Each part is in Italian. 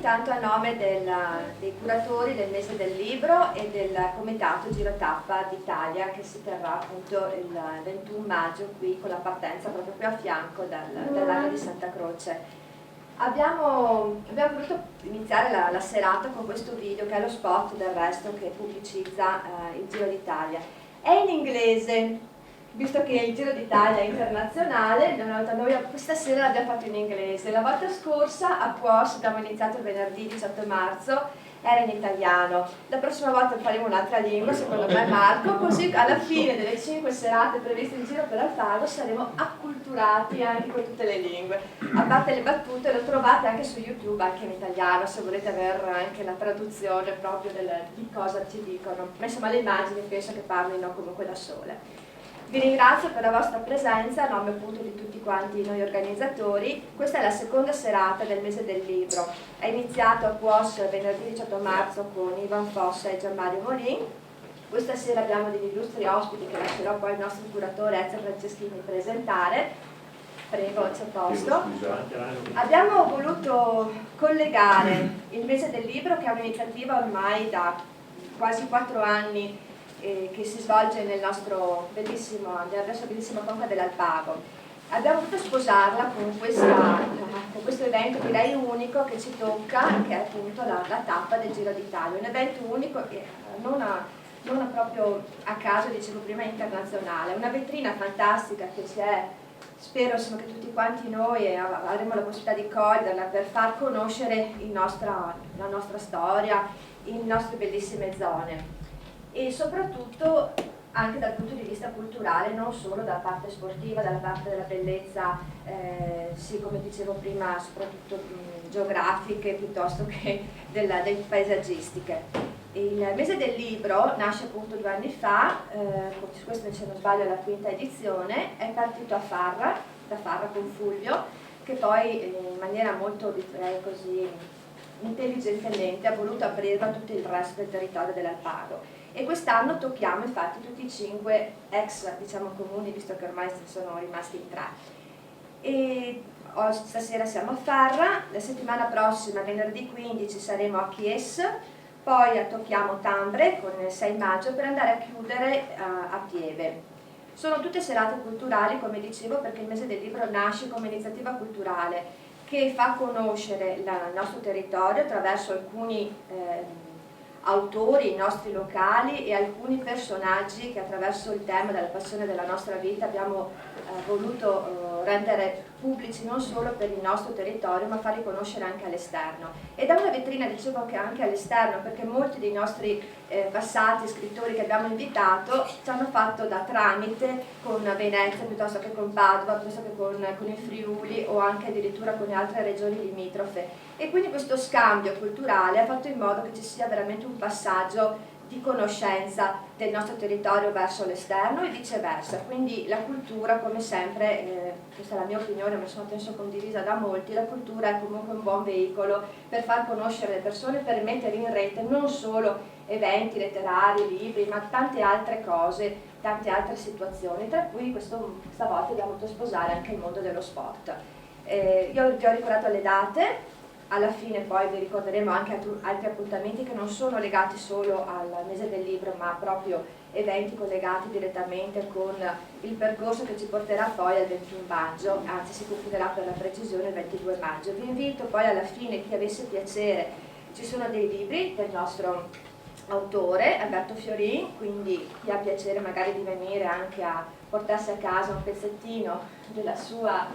intanto a nome dei curatori del mese del libro e del comitato Giro Tappa d'Italia, che si terrà appunto il 21 maggio qui, con la partenza proprio qui a fianco dal lago di Santa Croce. Abbiamo voluto iniziare la serata con questo video, che è lo spot del resto che pubblicizza il Giro d'Italia. È in inglese, visto che il Giro d'Italia è internazionale. Noi questa sera l'abbiamo fatto in inglese. La volta scorsa a Puos abbiamo iniziato il venerdì 18 marzo, era in italiano. La prossima volta faremo un'altra lingua, secondo me Marco, così alla fine delle 5 serate previste in giro per Alpago saremo acculturati anche con tutte le lingue. A parte le battute, lo trovate anche su YouTube, anche in italiano, se volete avere anche la traduzione proprio di cosa ci dicono. Ma insomma le immagini penso che parlino comunque da sole. Vi ringrazio per la vostra presenza a nome appunto di tutti quanti noi organizzatori. Questa è la seconda serata del mese del libro. È iniziato a Puos venerdì 18 marzo con Ivan Fossa e Gianmario Molin. Questa sera abbiamo degli illustri ospiti che lascerò poi il nostro curatore Ezio Franceschini presentare. Prego, c'è posto. Abbiamo voluto collegare il mese del libro, che è un'iniziativa ormai da quasi 4 anni che si svolge nella nostra bellissima conca dell'Alpago. Abbiamo voluto sposarla con questo evento, direi unico, che ci tocca, che è appunto la tappa del Giro d'Italia. Un evento unico che non proprio a caso, dicevo prima, internazionale. Una vetrina fantastica che spero insomma, che tutti quanti noi avremo la possibilità di coglierla per far conoscere la nostra storia, le nostre bellissime zone. E soprattutto anche dal punto di vista culturale, non solo dalla parte sportiva, dalla parte della bellezza, sì, come dicevo prima, soprattutto geografiche piuttosto che delle paesaggistiche. Il mese del libro nasce appunto 2 anni fa, questo se non sbaglio è la 5ª edizione, è partito da Farra con Fulvio, che poi in maniera molto, direi così, intelligentemente ha voluto aprirla a tutto il resto del territorio dell'Alpago. E quest'anno tocchiamo infatti tutti i 5 ex comuni, visto che ormai sono rimasti in 3. E stasera siamo a Farra, la settimana prossima, venerdì 15, saremo a Chies, poi tocchiamo Tambre con il 6 maggio per andare a chiudere a Pieve. Sono tutte serate culturali, come dicevo, perché il mese del libro nasce come iniziativa culturale che fa conoscere il nostro territorio attraverso alcuni autori, i nostri locali e alcuni personaggi che attraverso il tema della passione della nostra vita abbiamo voluto rendere pubblici non solo per il nostro territorio ma farli conoscere anche all'esterno. E da una vetrina, dicevo, che anche all'esterno, perché molti dei nostri passati scrittori che abbiamo invitato ci hanno fatto da tramite con Venezia piuttosto che con Padova, piuttosto che con il Friuli o anche addirittura con le altre regioni limitrofe. E quindi questo scambio culturale ha fatto in modo che ci sia veramente un passaggio di conoscenza del nostro territorio verso l'esterno e viceversa. Quindi la cultura, come sempre, questa è la mia opinione ma sono penso condivisa da molti, la cultura è comunque un buon veicolo per far conoscere le persone, per mettere in rete non solo eventi letterari, libri, ma tante altre cose, tante altre situazioni, tra cui questa volta abbiamo voluto sposare anche il mondo dello sport. Io vi ho ricordato le date. Alla fine poi vi ricorderemo anche altri appuntamenti che non sono legati solo al mese del libro ma proprio eventi collegati direttamente con il percorso che ci porterà poi al 21 maggio, anzi si concluderà per la precisione il 22 maggio. Vi invito poi alla fine, chi avesse piacere, ci sono dei libri del nostro autore Alberto Fiorin, quindi chi ha piacere magari di venire anche a portarsi a casa un pezzettino della sua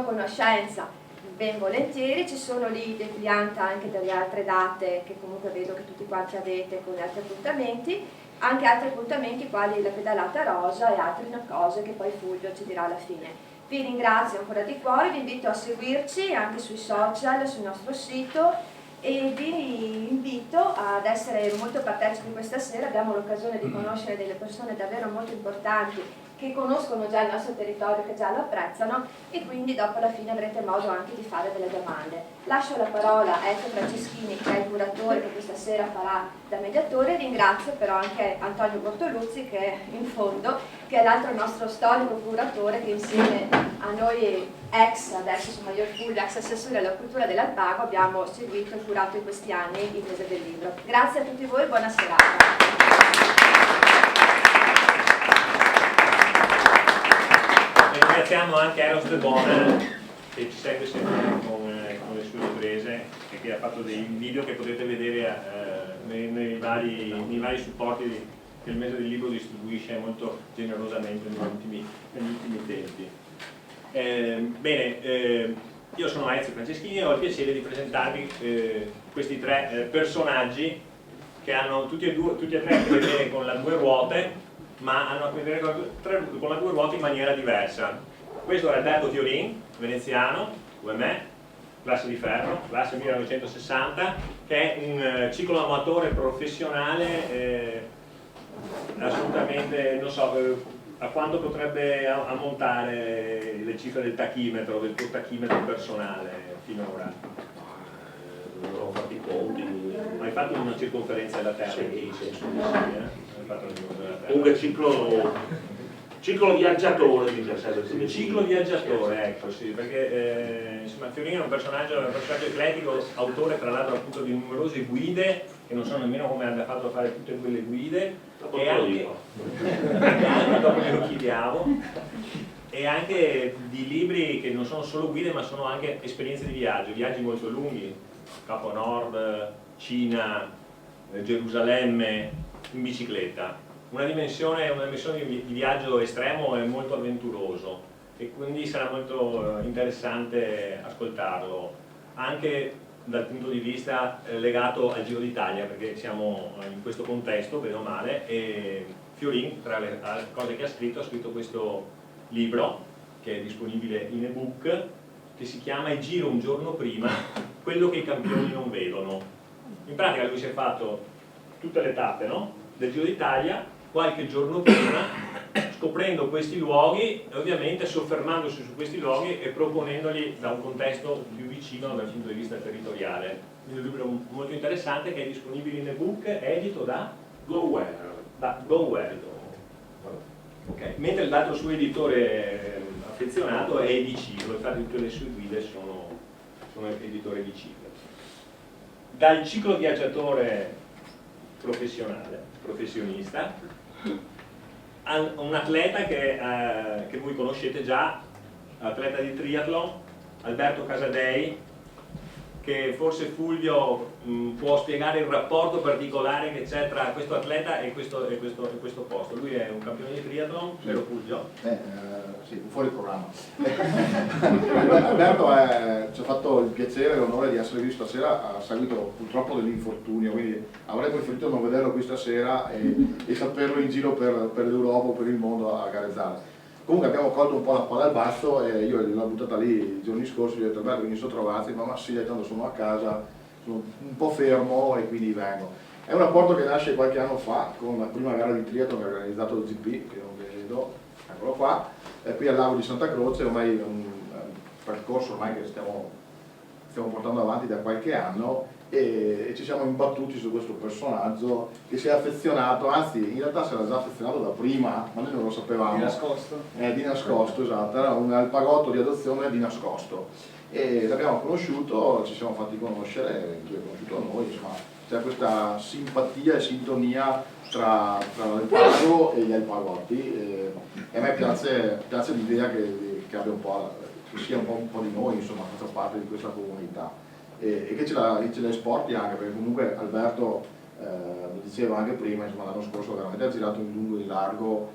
conoscenza, ben volentieri. Ci sono lì depliant anche delle altre date che comunque vedo che tutti quanti avete con altri appuntamenti, anche altri appuntamenti quali la pedalata rosa e altre cose che poi Fulvio ci dirà alla fine. Vi ringrazio ancora di cuore, vi invito a seguirci anche sui social, sul nostro sito e vi invito ad essere molto partecipi questa sera. Abbiamo l'occasione di conoscere delle persone davvero molto importanti che conoscono già il nostro territorio, che già lo apprezzano e quindi dopo alla fine avrete modo anche di fare delle domande. Lascio la parola a Ezio Franceschini, che è il curatore che questa sera farà da mediatore. Ringrazio però anche Antonio Bortoluzzi, che è in fondo, che è l'altro nostro storico curatore che insieme a noi adesso sono io full ex assessore alla cultura dell'Alpago, abbiamo seguito e curato in questi anni il mese del libro. Grazie a tutti voi, buona serata. Ringraziamo anche Eros De Bona che ci segue sempre con le sue riprese e che ha fatto dei video che potete vedere nei vari supporti che il mese del libro distribuisce molto generosamente negli ultimi tempi. Io sono Ezio Franceschini e ho il piacere di presentarvi questi tre personaggi che hanno tutti e tre a che vedere con la due ruote, ma hanno a che vedere con la due ruote in maniera diversa. Questo è Alberto Fiorin, veneziano, come me, classe di ferro, classe 1960, che è un cicloamatore professionale assolutamente, non so a quanto potrebbe ammontare le cifre del tachimetro, del tuo tachimetro personale finora. Non ho fatto i conti. Hai fatto una circonferenza della Terra? Sì. Hai fatto una circonferenza della Terra. Comunque ciclo viaggiatore mi serve. Il ciclo viaggiatore, ecco, sì, perché insomma Fiorino è un personaggio eclettico, autore tra l'altro appunto di numerose guide, che non so nemmeno come abbia fatto a fare tutte quelle guide, e anche dopo glielo chiediamo, e anche di libri che non sono solo guide ma sono anche esperienze di viaggio, viaggi molto lunghi, Capo Nord, Cina, Gerusalemme, in bicicletta. Una dimensione di viaggio estremo e molto avventuroso, e quindi sarà molto interessante ascoltarlo, anche dal punto di vista legato al Giro d'Italia, perché siamo in questo contesto, bene o male, e Fiorin, tra le cose che ha scritto questo libro, che è disponibile in ebook, che si chiama Il Giro un giorno prima, quello che i campioni non vedono. In pratica lui si è fatto tutte le tappe, no? Del Giro d'Italia, qualche giorno prima, scoprendo questi luoghi e ovviamente soffermandosi su questi luoghi e proponendoli da un contesto più vicino dal punto di vista territoriale. Quindi un libro molto interessante che è disponibile in ebook, edito da GoWare. Okay. Mentre l'altro suo editore affezionato è Ediciclo, infatti tutte le sue guide sono editore Ediciclo. Dal ciclo viaggiatore professionista, un atleta che voi conoscete già, atleta di triathlon, Alberto Casadei, che forse Fulvio può spiegare il rapporto particolare che c'è tra questo atleta e questo posto. Lui è un campione di triathlon, vero Fulvio? Sì, fuori programma. Alberto ci ha fatto il piacere e l'onore di essere qui stasera, a seguito purtroppo dell'infortunio, quindi avrei preferito non vederlo qui stasera e saperlo in giro per l'Europa o per il mondo a gareggiare. Comunque abbiamo colto un po' la palla al basso e io l'ho buttata lì i giorni scorsi, gli ho detto Alberto, mi sono trovati, ma sì, tanto sono a casa, sono un po' fermo e quindi vengo. È un rapporto che nasce qualche anno fa con la prima gara di triathlon che ha organizzato il GP, che non vedo, eccolo qua, qui al lago di Santa Croce, ormai è un percorso ormai che stiamo portando avanti da qualche anno e ci siamo imbattuti su questo personaggio che si è affezionato, anzi in realtà si era già affezionato da prima, ma noi non lo sapevamo. Di nascosto? Di nascosto, esatto, era un alpagotto di adozione di nascosto. E l'abbiamo conosciuut, ci siamo fatti conoscere, lui ha conosciuto noi, insomma, c'è questa simpatia e sintonia tra l'alpago e gli alpagotti e a me piace l'idea che abbia un po', che sia un po' di noi, insomma, faccia parte di questa comunità. E che ce la esporti anche, perché comunque Alberto, lo diceva anche prima, insomma, l'anno scorso veramente ha girato in lungo e in largo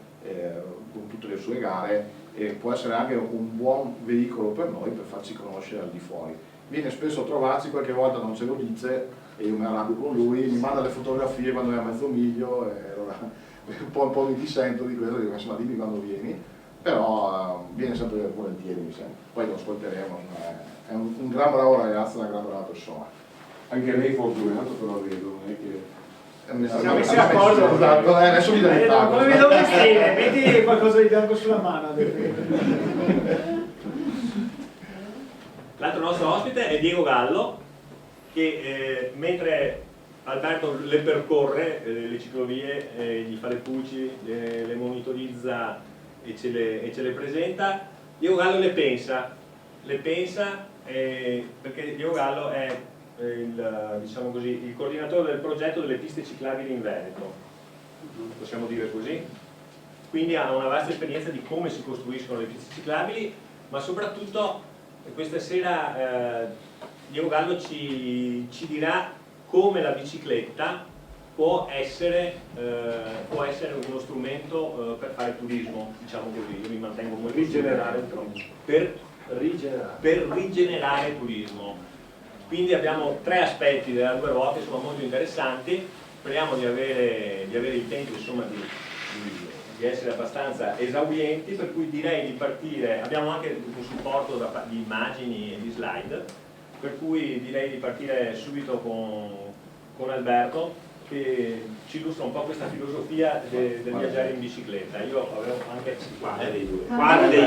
con tutte le sue gare e può essere anche un buon veicolo per noi per farci conoscere al di fuori. Viene spesso a trovarci, qualche volta non ce lo dice e io mi arrabbio con lui, mi manda le fotografie quando è a mezzo miglio e allora un po' mi dissento di questo, dico insomma dimmi quando vieni, però viene sempre volentieri, mi sembra. Poi lo ascolteremo, è un gran bravo ragazzo, una gran brava persona. Anche lei fortunato però vedo, non è che... Siamo messi d'accordo. Esatto, adesso mi devi fare. Come vedo vestire, metti qualcosa di bianco sulla mano. L'altro nostro ospite è Diego Gallo, che mentre Alberto le percorre, le ciclovie, gli fa le pulci, le monitorizza e ce le presenta, Diego Gallo le pensa perché Diego Gallo è diciamo così, il coordinatore del progetto delle piste ciclabili in Veneto, possiamo dire così, quindi ha una vasta esperienza di come si costruiscono le piste ciclabili, ma soprattutto questa sera Diego Gallo ci dirà come la bicicletta può essere uno strumento per fare turismo, diciamo così. Io mi mantengo molto per rigenerare turismo. Quindi abbiamo 3 aspetti della due ruote, sono molto interessanti. Speriamo di avere il tempo, insomma, di essere abbastanza esaurienti, per cui direi di partire. Abbiamo anche un supporto di immagini e di slide, per cui direi di partire subito con Alberto, che ci illustra un po' questa filosofia del viaggiare in bicicletta. Io avevo anche Quale dei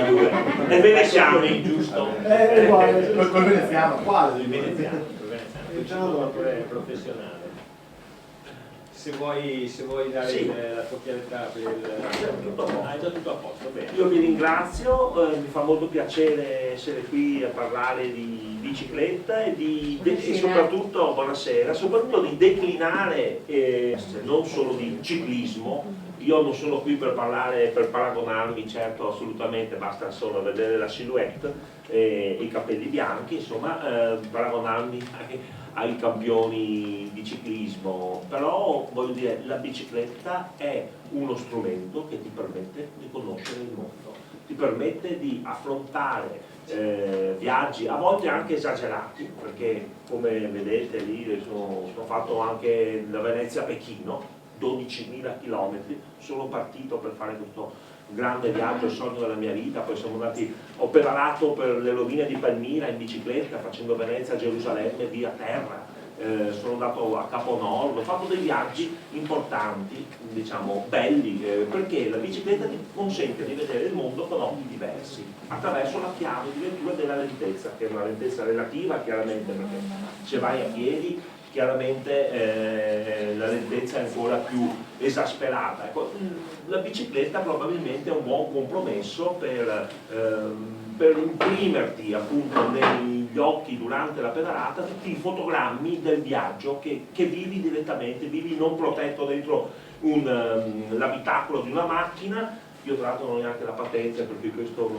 due? È veneziano, giusto? È uguale. Col veneziano, quale? Il veneziano, il professionale. Se vuoi dare sì, la occhialetta per il... Hai già tutto a posto, bene. Io vi ringrazio, mi fa molto piacere essere qui a parlare di bicicletta e soprattutto, buonasera, soprattutto di declinare, non solo di ciclismo. Io non sono qui per paragonarmi, certo, assolutamente, basta solo vedere la silhouette e i capelli bianchi, insomma, paragonarmi ai campioni di ciclismo, però voglio dire, la bicicletta è uno strumento che ti permette di conoscere il mondo, ti permette di affrontare viaggi a volte anche esagerati, perché come vedete lì sono fatto anche da Venezia a Pechino, 12.000 km, sono partito per fare questo grande viaggio, il sogno della mia vita. Poi ho pedalato per le rovine di Palmira in bicicletta facendo Venezia a Gerusalemme via terra, sono andato a Capo Nord, ho fatto dei viaggi importanti, diciamo belli, perché la bicicletta ti consente di vedere il mondo con occhi diversi attraverso la chiave di lettura della lentezza, che è una lentezza relativa chiaramente, perché se vai a piedi chiaramente la lentezza è ancora più esasperata. Ecco, la bicicletta probabilmente è un buon compromesso per imprimerti appunto negli occhi durante la pedalata tutti i fotogrammi del viaggio che vivi direttamente, vivi non protetto dentro l'abitacolo di una macchina. Io tra l'altro non ho neanche la patente, per cui questo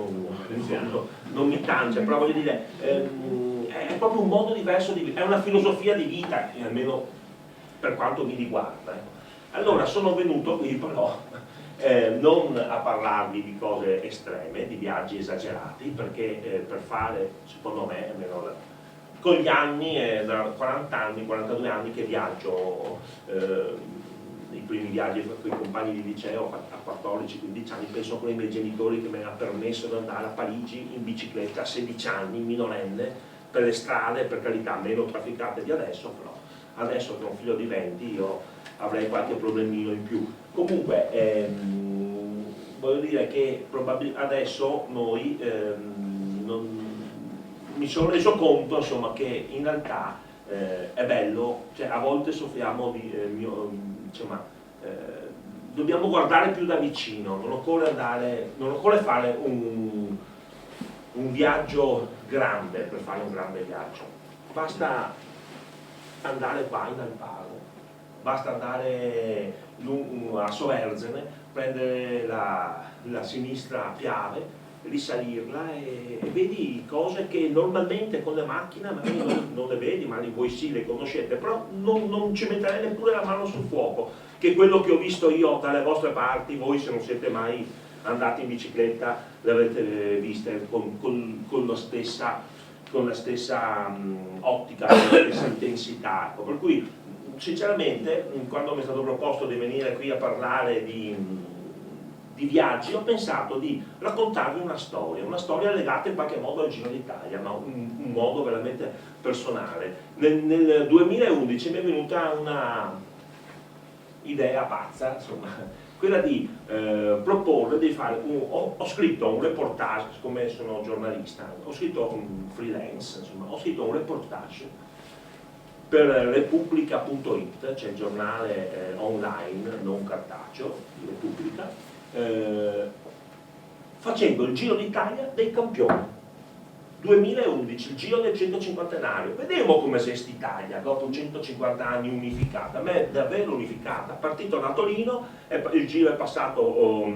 non mi tange, però voglio dire, è proprio un modo diverso di vivere, è una filosofia di vita, almeno per quanto mi riguarda. Allora sono venuto qui però non a parlarvi di cose estreme, di viaggi esagerati, perché per fare, secondo me, almeno con gli anni, da 40 anni, 42 anni che viaggio, i primi viaggi con i compagni di liceo a 14-15 anni, penso con i miei genitori che mi hanno permesso di andare a Parigi in bicicletta a 16 anni, minorenne, per le strade, per carità, meno trafficate di adesso, però adesso che ho un figlio di 20 io avrei qualche problemino in più. Comunque, voglio dire che probabilmente adesso noi mi sono reso conto, insomma, che in realtà è bello, cioè a volte soffriamo di dobbiamo guardare più da vicino, non occorre fare un viaggio grande per fare un grande viaggio, basta andare qua in Alparo, basta andare a Soverzene, prendere la sinistra a Piave, risalirla e vedi cose che normalmente con le macchine magari non le vedi, magari voi sì le conoscete, però non ci metterei neppure la mano sul fuoco, che quello che ho visto io dalle vostre parti, voi se non siete mai andati in bicicletta le avete viste con la stessa ottica, con la stessa intensità, ecco. Per cui sinceramente quando mi è stato proposto di venire qui a parlare di viaggi, ho pensato di raccontarvi una storia legata in qualche modo al Giro d'Italia, ma un modo veramente personale. Nel 2011 mi è venuta una idea pazza, insomma, quella di proporre di fare ho scritto un reportage, siccome sono giornalista, ho scritto un freelance, insomma, ho scritto un reportage per Repubblica.it, c'è il giornale online non cartaceo di Repubblica, facendo il Giro d'Italia dei campioni. 2011, il Giro del 150enario. Vediamo come si è st'Italia dopo 150 anni unificata. A me è davvero unificata. Partito da Torino, il Giro è passato,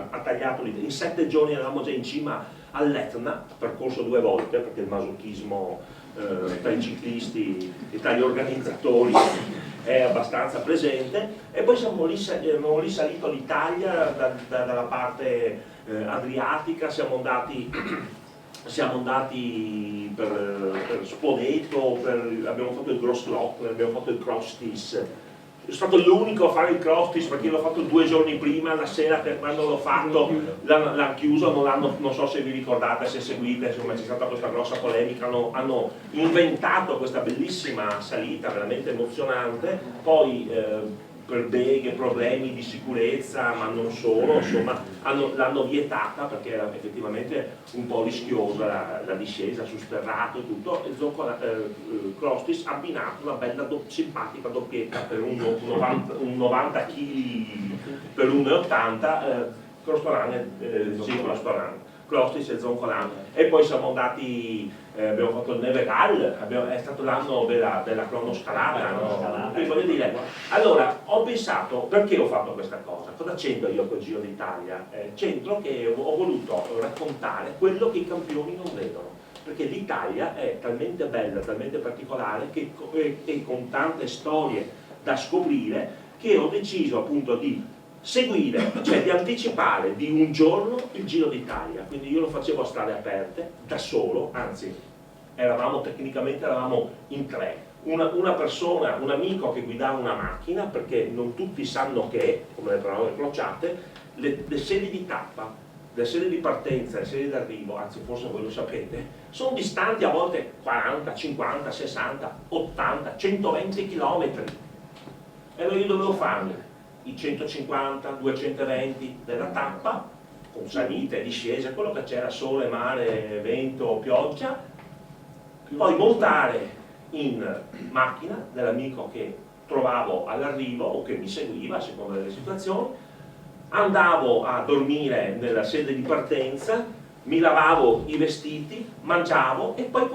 ha tagliato in 7 giorni, eravamo già in cima all'Etna, percorso 2 volte perché il masochismo tra i ciclisti e tra gli organizzatori è abbastanza presente, e poi siamo lì salito l'Italia dalla parte adriatica, siamo andati per Spoleto, abbiamo fatto il Grossglockner, abbiamo fatto il Crostis. Sono stato l'unico a fare il Crostis perché l'ho fatto 2 giorni prima, la sera che quando l'ho fatto l'hanno chiuso, non so se vi ricordate, se seguite, insomma c'è stata questa grossa polemica, hanno inventato questa bellissima salita veramente emozionante, poi per beghe, problemi di sicurezza, ma non solo, insomma l'hanno vietata perché era effettivamente un po' rischiosa la discesa su sterrato e tutto, e Crostis ha abbinato una bella simpatica doppietta per un 90 kg per 1,80 Crostis e Zoncolan, e poi siamo andati, abbiamo fatto il Nevegal, è stato l'anno della cronoscalata, no? Quindi voglio dire, allora ho pensato, perché ho fatto questa cosa? Cosa c'entro io col Giro d'Italia? C'entro che ho voluto raccontare quello che i campioni non vedono, perché l'Italia è talmente bella, talmente particolare e con tante storie da scoprire, che ho deciso appunto di seguire, cioè di anticipare di un giorno il Giro d'Italia. Quindi io lo facevo a strade aperte, da solo, anzi tecnicamente eravamo in 3, una persona, un amico che guidava una macchina, perché non tutti sanno che, come le parole crociate, le sedi di tappa, le sedi di partenza, le sedi d'arrivo, anzi forse voi lo sapete, sono distanti a volte 40, 50, 60, 80, 120 km. E allora io dovevo farmi i 150, 220 della tappa, con salite, discese, quello che c'era, sole, mare, vento, pioggia, poi montare in macchina dell'amico che trovavo all'arrivo o che mi seguiva a seconda delle situazioni, andavo a dormire nella sede di partenza, mi lavavo i vestiti, mangiavo e poi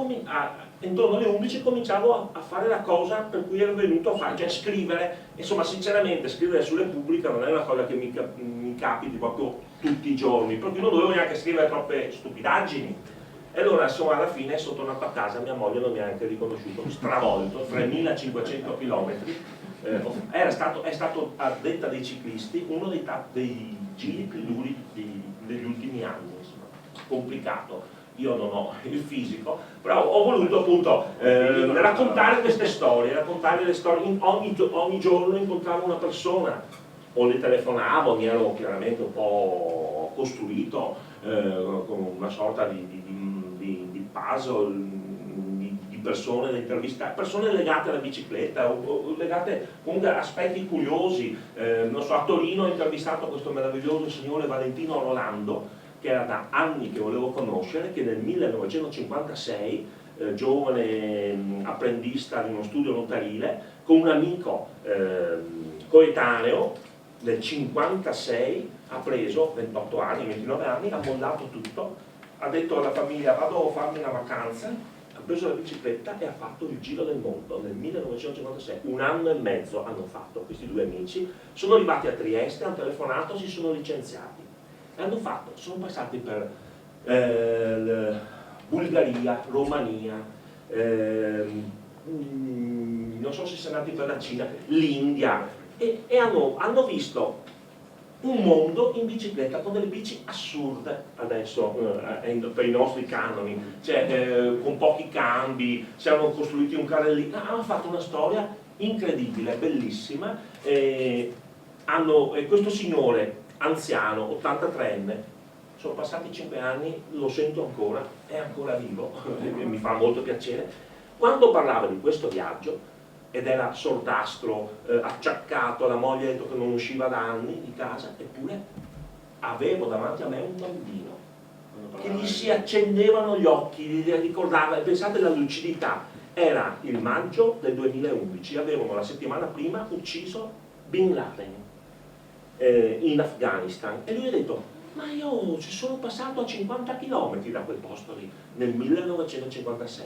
intorno alle 11 cominciavo a fare la cosa per cui ero venuto a fare, cioè scrivere. Insomma, sinceramente scrivere sulle pubbliche non è una cosa che mi capiti proprio tutti i giorni, perché non dovevo neanche scrivere troppe stupidaggini. E allora insomma alla fine sono tornato a casa, mia moglie non mi ha neanche riconosciuto, stravolto, 3500 km. È stato, a detta dei ciclisti, uno dei giri più duri degli ultimi anni, insomma. Complicato. Io non ho il fisico, però ho voluto appunto raccontare queste storie, raccontare le storie. Ogni giorno incontravo una persona, o le telefonavo, mi ero chiaramente un po' costruito con una sorta di puzzle di persone da intervistare, persone legate alla bicicletta o legate comunque a aspetti curiosi. Non so, a Torino ho intervistato questo meraviglioso signore Valentino Rolando, che era da anni che volevo conoscere, che nel 1956, giovane apprendista di uno studio notarile, con un amico coetaneo, nel 1956 ha preso 28 anni, 29 anni, ha mollato tutto, ha detto alla famiglia vado a farmi una vacanza, ha preso la bicicletta e ha fatto il giro del mondo nel 1956, 1 anno e mezzo hanno fatto questi 2 amici, sono arrivati a Trieste, hanno telefonato, si sono licenziati. Sono passati per Bulgaria, Romania, non so se sono andati per la Cina, l'India, e hanno visto un mondo in bicicletta con delle bici assurde adesso per i nostri canoni, cioè con pochi cambi, si erano costruiti un carrellino, hanno fatto una storia incredibile, bellissima, e questo signore anziano, 83enne, sono passati 5 anni, lo sento ancora, è ancora vivo, mi fa molto piacere. Quando parlava di questo viaggio, ed era sortastro, acciaccato, la moglie ha detto che non usciva da anni di casa, eppure avevo davanti a me un bambino, che gli si accendevano gli occhi, gli ricordava, e pensate alla lucidità, era il maggio del 2011, avevano la settimana prima ucciso Bin Laden in Afghanistan, e lui ha detto ma io ci sono passato a 50 km da quel posto lì, nel 1956,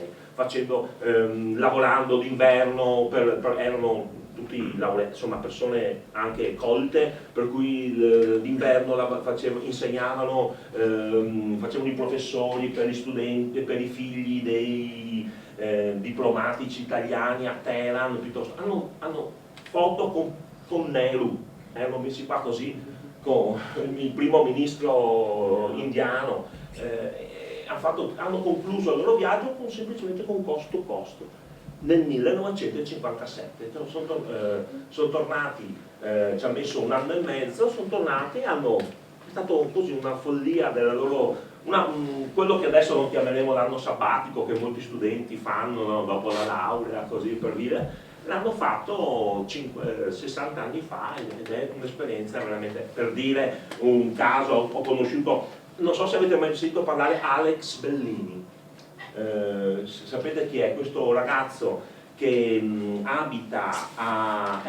lavorando d'inverno, erano tutti insomma, persone anche colte, per cui d'inverno insegnavano, facevano i professori per gli studenti, per i figli dei diplomatici italiani a Teheran, piuttosto. Hanno foto con Nehru, erano messi qua così, con il primo ministro indiano, hanno concluso il loro viaggio semplicemente con cost to cost nel 1957. Sono tornati, ci ha messo un anno e mezzo, sono tornati, è stato così una follia della loro, quello che adesso non chiameremo l'anno sabbatico, che molti studenti fanno, no, dopo la laurea, così per dire. L'hanno fatto 60 anni fa ed è un'esperienza veramente, per dire un caso, ho conosciuto, non so se avete mai sentito parlare Alex Bellini, sapete chi è? Questo ragazzo che è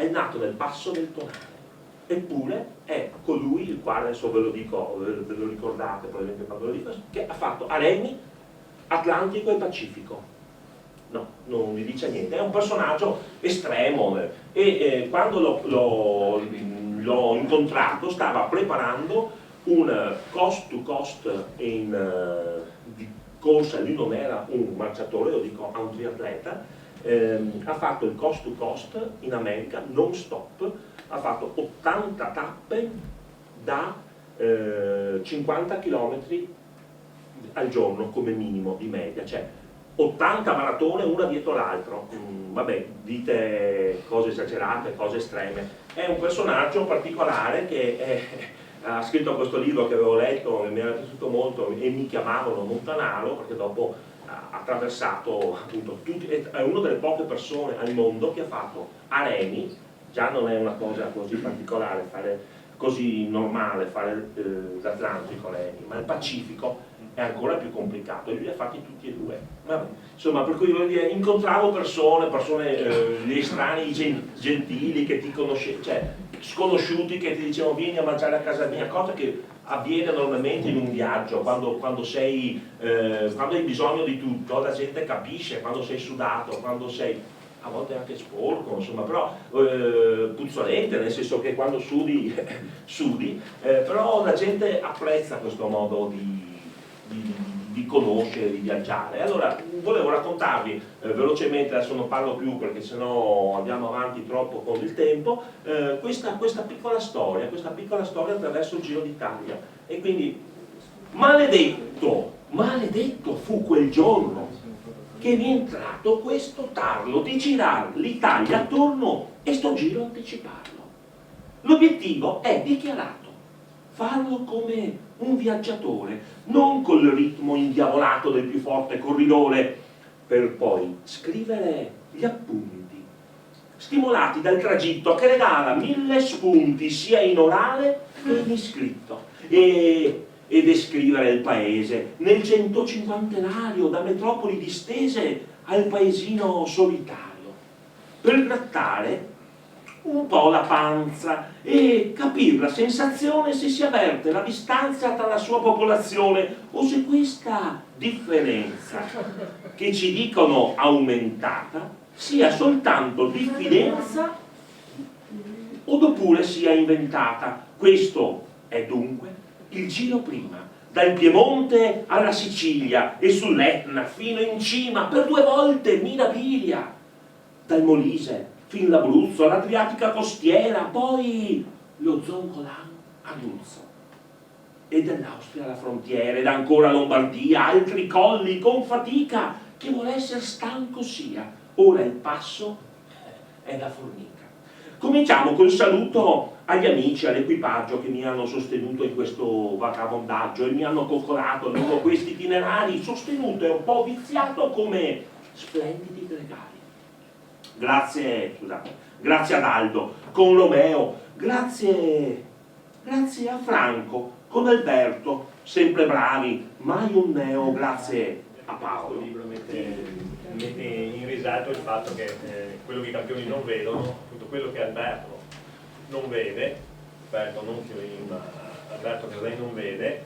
nato nel Passo del Tonale, eppure è colui il quale, adesso ve lo dico, ve lo ricordate probabilmente quando lo dico, che ha fatto Areni, Atlantico e Pacifico. No, non vi dice niente, è un personaggio estremo e quando l'ho incontrato stava preparando un cost to cost di corsa, lui non era un marciatore, lo dico a un triatleta, ha fatto il cost to cost in America non stop, ha fatto 80 tappe da 50 km al giorno come minimo di media, cioè 80 maratone una dietro l'altro, vabbè, dite cose esagerate, cose estreme. È un personaggio particolare che ha scritto questo libro che avevo letto e mi era piaciuto molto, e mi chiamavano Montanaro, perché dopo ha attraversato appunto tutti, è una delle poche persone al mondo che ha fatto Areni, già non è una cosa così particolare, così normale fare l'Atlantico, ma il Pacifico è ancora più complicato, e lui li ha fatti tutti e due. Vabbè, insomma, per cui voglio dire, incontravo persone gli estranei gentili che ti cioè sconosciuti che ti dicevano vieni a mangiare a casa mia, cosa che avviene normalmente in un viaggio, quando hai bisogno di tutto, la gente capisce, quando sei sudato, quando sei a volte anche sporco, insomma, però puzzolente, nel senso che quando sudi, però la gente apprezza questo modo di conoscere, di viaggiare. Allora, volevo raccontarvi velocemente, adesso non parlo più perché sennò andiamo avanti troppo con il tempo, questa piccola storia attraverso il Giro d'Italia. E quindi, maledetto fu quel giorno che mi è entrato questo tarlo di girare l'Italia attorno e sto giro anticiparlo. L'obiettivo è dichiarato: farlo come un viaggiatore, non col ritmo indiavolato del più forte corridore, per poi scrivere gli appunti, stimolati dal tragitto che regala 1000 spunti sia in orale che in iscritto, e descrivere il paese nel 150enario, da metropoli distese al paesino solitario, per grattare un po' la panza e capire la sensazione se si avverte la distanza tra la sua popolazione o se questa differenza, che ci dicono aumentata, sia soltanto diffidenza oppure sia inventata. Questo è dunque il giro prima, dal Piemonte alla Sicilia e sull'Etna fino in cima, per 2 volte Mirabilia, dal Molise fin l'Abruzzo, l'Adriatica costiera, poi lo Zoncolan Abruzzo, e dall'Austria alla frontiera, ed ancora Lombardia, altri colli con fatica, chi vuole essere stanco sia, ora il passo è da formica. Cominciamo col saluto agli amici, all'equipaggio che mi hanno sostenuto in questo vagabondaggio e mi hanno coccolato lungo questi itinerari, sostenuto e un po' viziato come splendidi gregari. Grazie ad Aldo, con Romeo, grazie a Franco, con Alberto, sempre bravi, mai un neo, grazie a Paolo. Il libro mette in risalto il fatto che quello che i campioni non vedono, tutto quello che Alberto non vede, Alberto non Fiorin ma Alberto che lei non vede,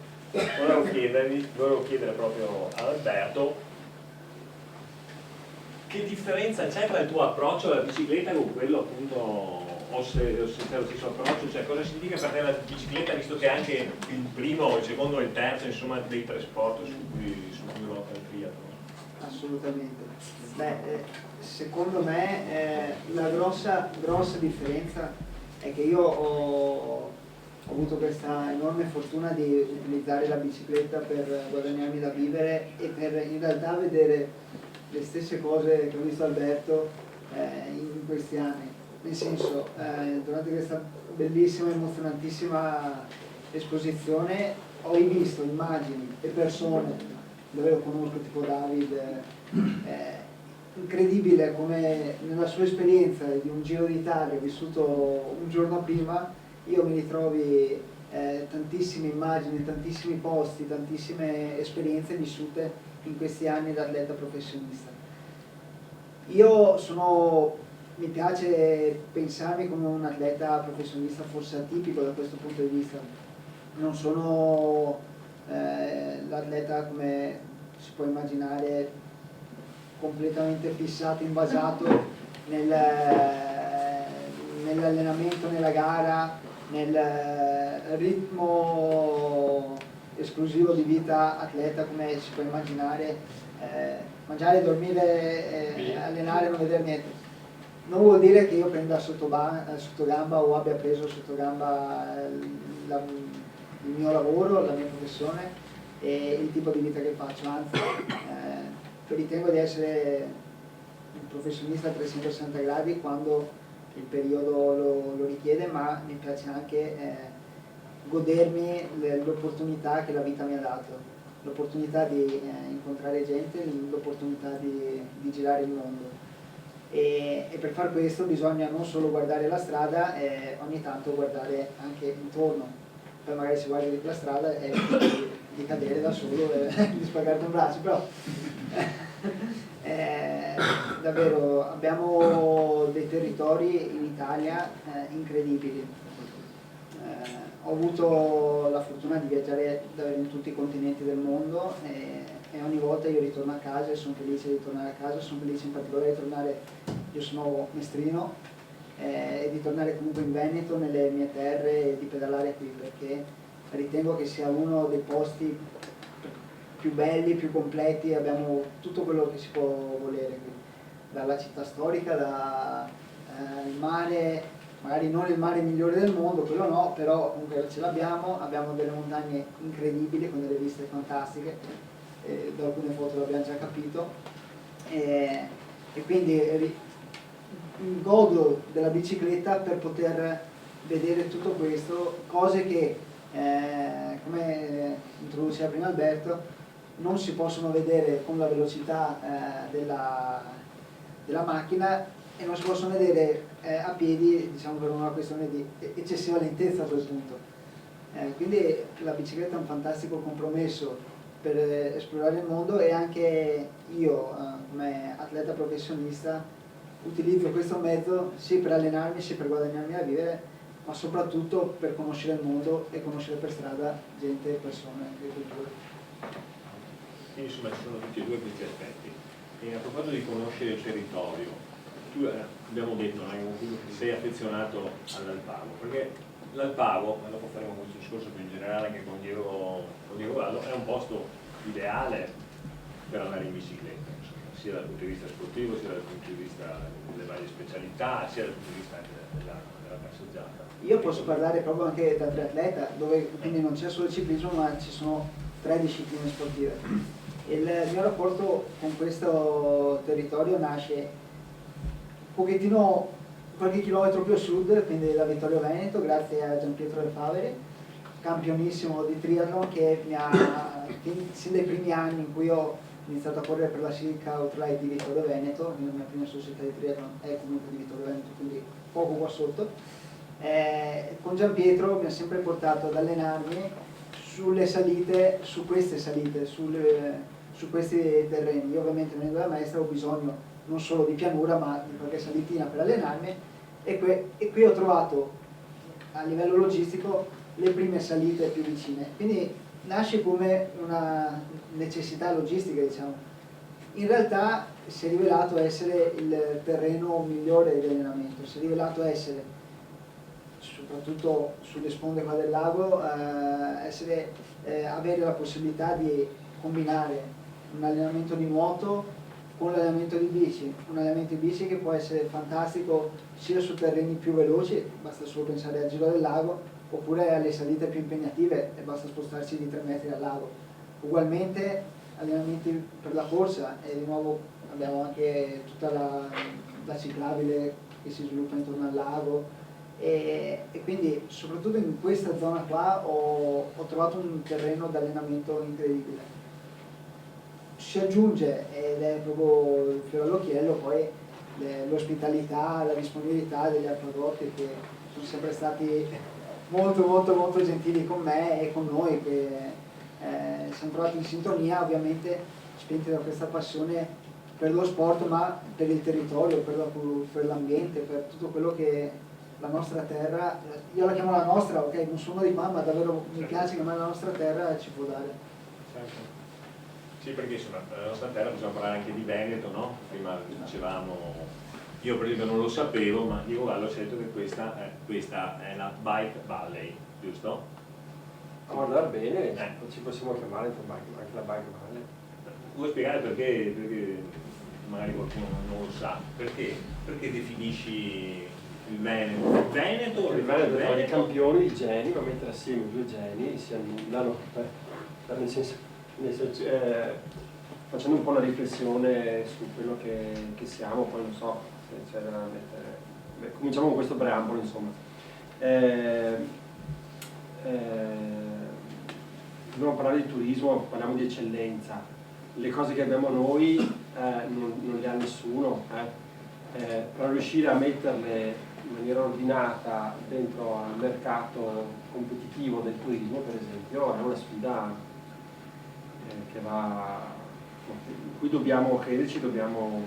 volevo chiedere proprio ad Alberto che differenza c'è tra il tuo approccio alla bicicletta con quello appunto, o se c'è lo stesso approccio, cioè cosa significa per te la bicicletta, visto che anche il primo, il secondo e il terzo insomma dei tre sport su cui ruota il triathlon? Assolutamente. Beh, secondo me la grossa differenza è che io ho avuto questa enorme fortuna di utilizzare la bicicletta per guadagnarmi da vivere e per in realtà vedere le stesse cose che ho visto Alberto in questi anni. Nel senso, durante questa bellissima, emozionantissima esposizione ho visto immagini e persone dove lo conosco, tipo David, incredibile come nella sua esperienza di un Giro d'Italia vissuto un giorno prima io mi ritrovi tantissime immagini, tantissimi posti, tantissime esperienze vissute in questi anni da atleta professionista. Mi piace pensarmi come un atleta professionista forse atipico da questo punto di vista. Non sono l'atleta come si può immaginare completamente fissato, invasato nell'allenamento, nella gara, nel ritmo esclusivo di vita atleta come si può immaginare, mangiare, dormire, allenare, non vedere niente. Non vuol dire che io prenda sotto gamba o abbia preso sotto gamba il mio lavoro, la mia professione e il tipo di vita che faccio, anzi ritengo di essere un professionista a 360 gradi quando il periodo lo richiede, ma mi piace anche godermi l'opportunità che la vita mi ha dato, l'opportunità di incontrare gente, l'opportunità di girare il mondo. E per far questo bisogna non solo guardare la strada, ogni tanto guardare anche intorno. Poi magari se guardi la strada è di cadere da solo e di spagarti un braccio, però davvero abbiamo dei territori in Italia incredibili. Ho avuto la fortuna di viaggiare davvero in tutti i continenti del mondo e ogni volta io ritorno a casa e sono felice di tornare a casa, sono felice in particolare di tornare, io sono mestrino, e di tornare comunque in Veneto, nelle mie terre e di pedalare qui, perché ritengo che sia uno dei posti più belli, più completi, abbiamo tutto quello che si può volere qui, dalla città storica, dal mare, magari non il mare migliore del mondo, quello no, però comunque ce l'abbiamo, abbiamo delle montagne incredibili con delle viste fantastiche, da alcune foto l'abbiamo già capito, e quindi godo della bicicletta per poter vedere tutto questo, cose che come introduceva prima Alberto non si possono vedere con la velocità della macchina e non si possono vedere a piedi, diciamo, per una questione di eccessiva lentezza a quel punto. Quindi la bicicletta è un fantastico compromesso per esplorare il mondo e anche io come atleta professionista utilizzo questo mezzo sì per allenarmi, sì per guadagnarmi a vivere, ma soprattutto per conoscere il mondo e conoscere per strada gente, persone e culture. Quindi insomma ci sono tutti e due questi aspetti. E a proposito di conoscere il territorio, tu abbiamo detto che sei affezionato all'Alpago, perché l'Alpago, ma dopo faremo questo discorso più in generale anche con Diego Vallo, è un posto ideale per andare in bicicletta, insomma, sia dal punto di vista sportivo, sia dal punto di vista delle varie specialità, sia dal punto di vista della passeggiata. Io posso parlare proprio anche da triatleta, dove quindi non c'è solo il ciclismo ma ci sono 3 discipline sportive. Il mio rapporto con questo territorio nasce un pochettino qualche chilometro più a sud, quindi da Vittorio Veneto, grazie a Gianpietro Del Faveri, campionissimo di triathlon che mi ha, sin dai primi anni in cui ho iniziato a correre per la Silk Outright di Vittorio Veneto, la mia prima società di triathlon è comunque di Vittorio Veneto, quindi poco qua sotto, con Gianpietro mi ha sempre portato ad allenarmi sulle salite, su queste salite, su questi terreni. Io ovviamente venendo da maestra ho bisogno non solo di pianura ma di qualche salitina per allenarmi e qui ho trovato a livello logistico le prime salite più vicine. Quindi nasce come una necessità logistica, diciamo. In realtà si è rivelato essere il terreno migliore di allenamento, si è rivelato essere, soprattutto sulle sponde qua del lago, avere la possibilità di combinare un allenamento di nuoto con l'allenamento di bici, un allenamento di bici che può essere fantastico sia su terreni più veloci, basta solo pensare al giro del lago, oppure alle salite più impegnative e basta spostarsi di 3 metri dal lago. Ugualmente allenamenti per la corsa, e di nuovo abbiamo anche tutta la ciclabile che si sviluppa intorno al lago, e quindi soprattutto in questa zona qua ho trovato un terreno di allenamento incredibile. Si aggiunge, ed è proprio il fiore all'occhiello, poi l'ospitalità, la disponibilità degli Alpagotti, che sono sempre stati molto molto molto gentili con me e con noi, che siamo trovati in sintonia, ovviamente spinti da questa passione per lo sport, ma per il territorio, per l'ambiente, per tutto quello che la nostra terra, io la chiamo la nostra, ok, non sono di qua, ma davvero mi piace chiamare la nostra terra, ci può dare. Certo. Sì, perché insomma, la nostra terra, possiamo parlare anche di Veneto, no? Prima dicevamo, io per esempio non lo sapevo, ma Diego Gallo ha scelto che questa è la Bike Valley, giusto? A guardare bene, ci possiamo chiamare anche la Bike Valley. Vuoi spiegare perché magari qualcuno non lo sa, perché definisci il Veneto? Il Veneto? Il Veneto, i campioni di geni, va a mettere assieme i due geni, si annullano, nel senso, facendo un po' una riflessione su quello che siamo, poi non so se c'è da mettere. Cominciamo con questo preambolo, insomma. Dobbiamo parlare di turismo, parliamo di eccellenza. Le cose che abbiamo noi non le ha nessuno, per riuscire a metterle in maniera ordinata dentro al mercato competitivo del turismo, per esempio, è una sfida in cui dobbiamo crederci, dobbiamo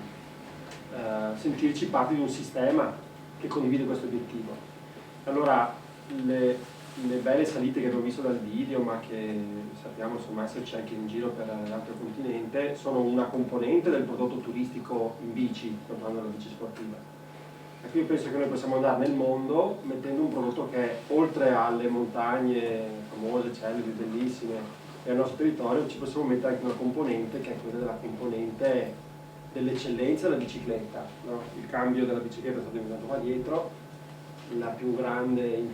sentirci parte di un sistema che condivide questo obiettivo. Allora, le belle salite che abbiamo visto dal video, ma che sappiamo insomma esserci anche in giro per l'altro continente, sono una componente del prodotto turistico in bici, parlando della bici sportiva. E qui io penso che noi possiamo andare nel mondo mettendo un prodotto che, oltre alle montagne famose, celebri, bellissime, e al nostro territorio, ci possiamo mettere anche una componente che è quella della componente dell'eccellenza della bicicletta, no? Il cambio della bicicletta è stato inventato qua dietro, la più grande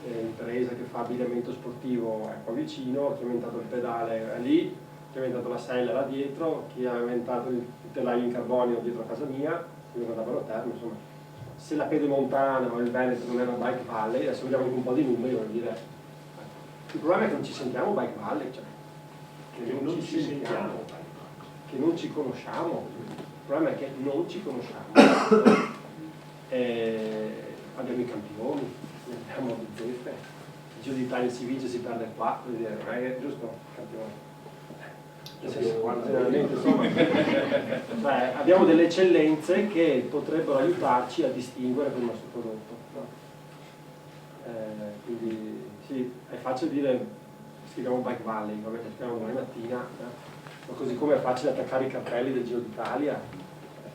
impresa che fa abbigliamento sportivo è qua vicino, chi ha inventato il pedale è lì, chi ha inventato la sella là dietro, chi ha inventato il telaio in carbonio dietro a casa mia, qui a Terme, insomma. Se la Pedemontana o il Veneto non era Bike Valley, adesso vediamo anche un po' di numeri, vuol dire. Il problema è che non ci sentiamo Bike Valley, cioè che non ci sentiamo, che non ci conosciamo. Il problema è che non ci conosciamo. Abbiamo i campioni, abbiamo le zeffe, il Giro d'Italia si vince, si perde qua, vuol dire, non è giusto campione. Generalmente, insomma, cioè, abbiamo delle eccellenze che potrebbero aiutarci a distinguere con il nostro prodotto, no? Quindi sì, è facile dire scriviamo Bike Valley, vabbè, che scriviamo domani mattina, ma così come è facile attaccare i cartelli del Giro d'Italia, è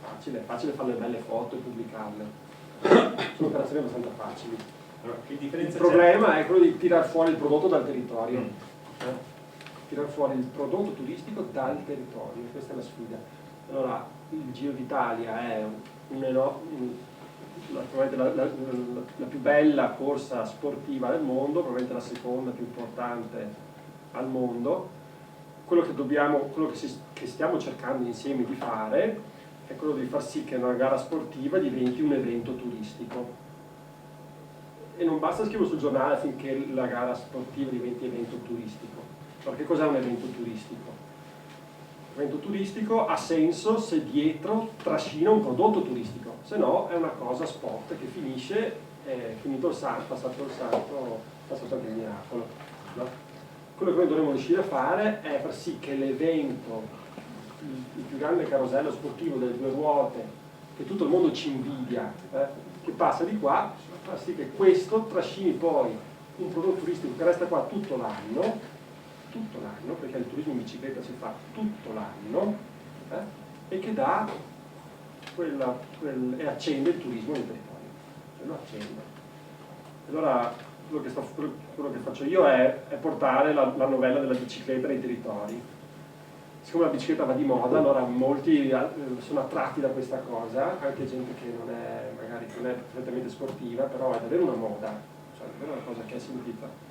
facile fare le belle foto e pubblicarle. Sono operazioni abbastanza facili. Allora, che differenza il problema è quello di tirar fuori il prodotto dal territorio. Tirar fuori il prodotto turistico dal territorio, questa è la sfida. Allora, il Giro d'Italia è la più bella corsa sportiva del mondo, probabilmente la seconda più importante al mondo. Quello che stiamo cercando insieme di fare è quello di far sì che una gara sportiva diventi un evento turistico. E non basta scrivere sul giornale affinché la gara sportiva diventi evento turistico. Perché cos'è un evento turistico? Un evento turistico ha senso se dietro trascina un prodotto turistico, se no è una cosa sport che finisce, finito il santo, passato il santo, passato anche il miracolo. No? Quello che noi dovremmo riuscire a fare è far sì che l'evento, il più grande carosello sportivo delle due ruote, che tutto il mondo ci invidia, che passa di qua, fa sì che questo trascini poi un prodotto turistico che resta qua tutto l'anno, perché il turismo in bicicletta si fa tutto l'anno, e che dà e accende il turismo nel territorio, lo accende. Allora quello che faccio io è portare la novella della bicicletta nei territori. Siccome la bicicletta va di moda, allora molti sono attratti da questa cosa, anche gente che magari non è perfettamente sportiva, però è davvero una moda, cioè è davvero una cosa che è sentita.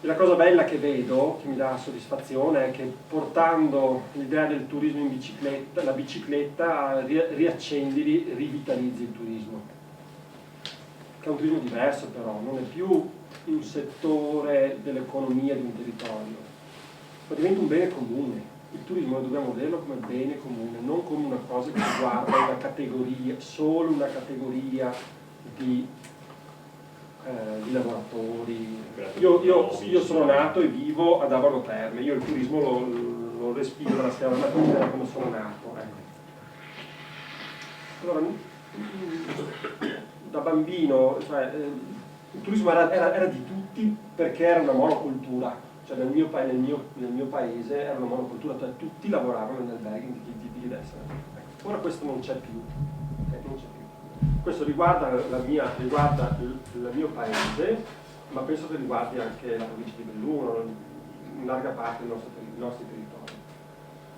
E la cosa bella che vedo, che mi dà soddisfazione, è che portando l'idea del turismo in bicicletta, la bicicletta riaccendi, rivitalizzi il turismo. Che è un turismo diverso però, non è più un settore dell'economia di un territorio, ma diventa un bene comune. Il turismo dobbiamo vederlo come bene comune, non come una cosa che riguarda una categoria, solo una categoria di lavoratori. Io sono nato e vivo ad Avano Terme, io il turismo lo respiro dalla sera alla mattina quando sono nato. Allora, da bambino, cioè, il turismo era di tutti perché era una monocultura, cioè nel mio paese era una monocultura, cioè tutti lavoravano in alberghi di destra. Ora questo non c'è più, non c'è più. Questo riguarda il mio paese, ma penso che riguardi anche la provincia di Belluno, in larga parte dei nostri territori.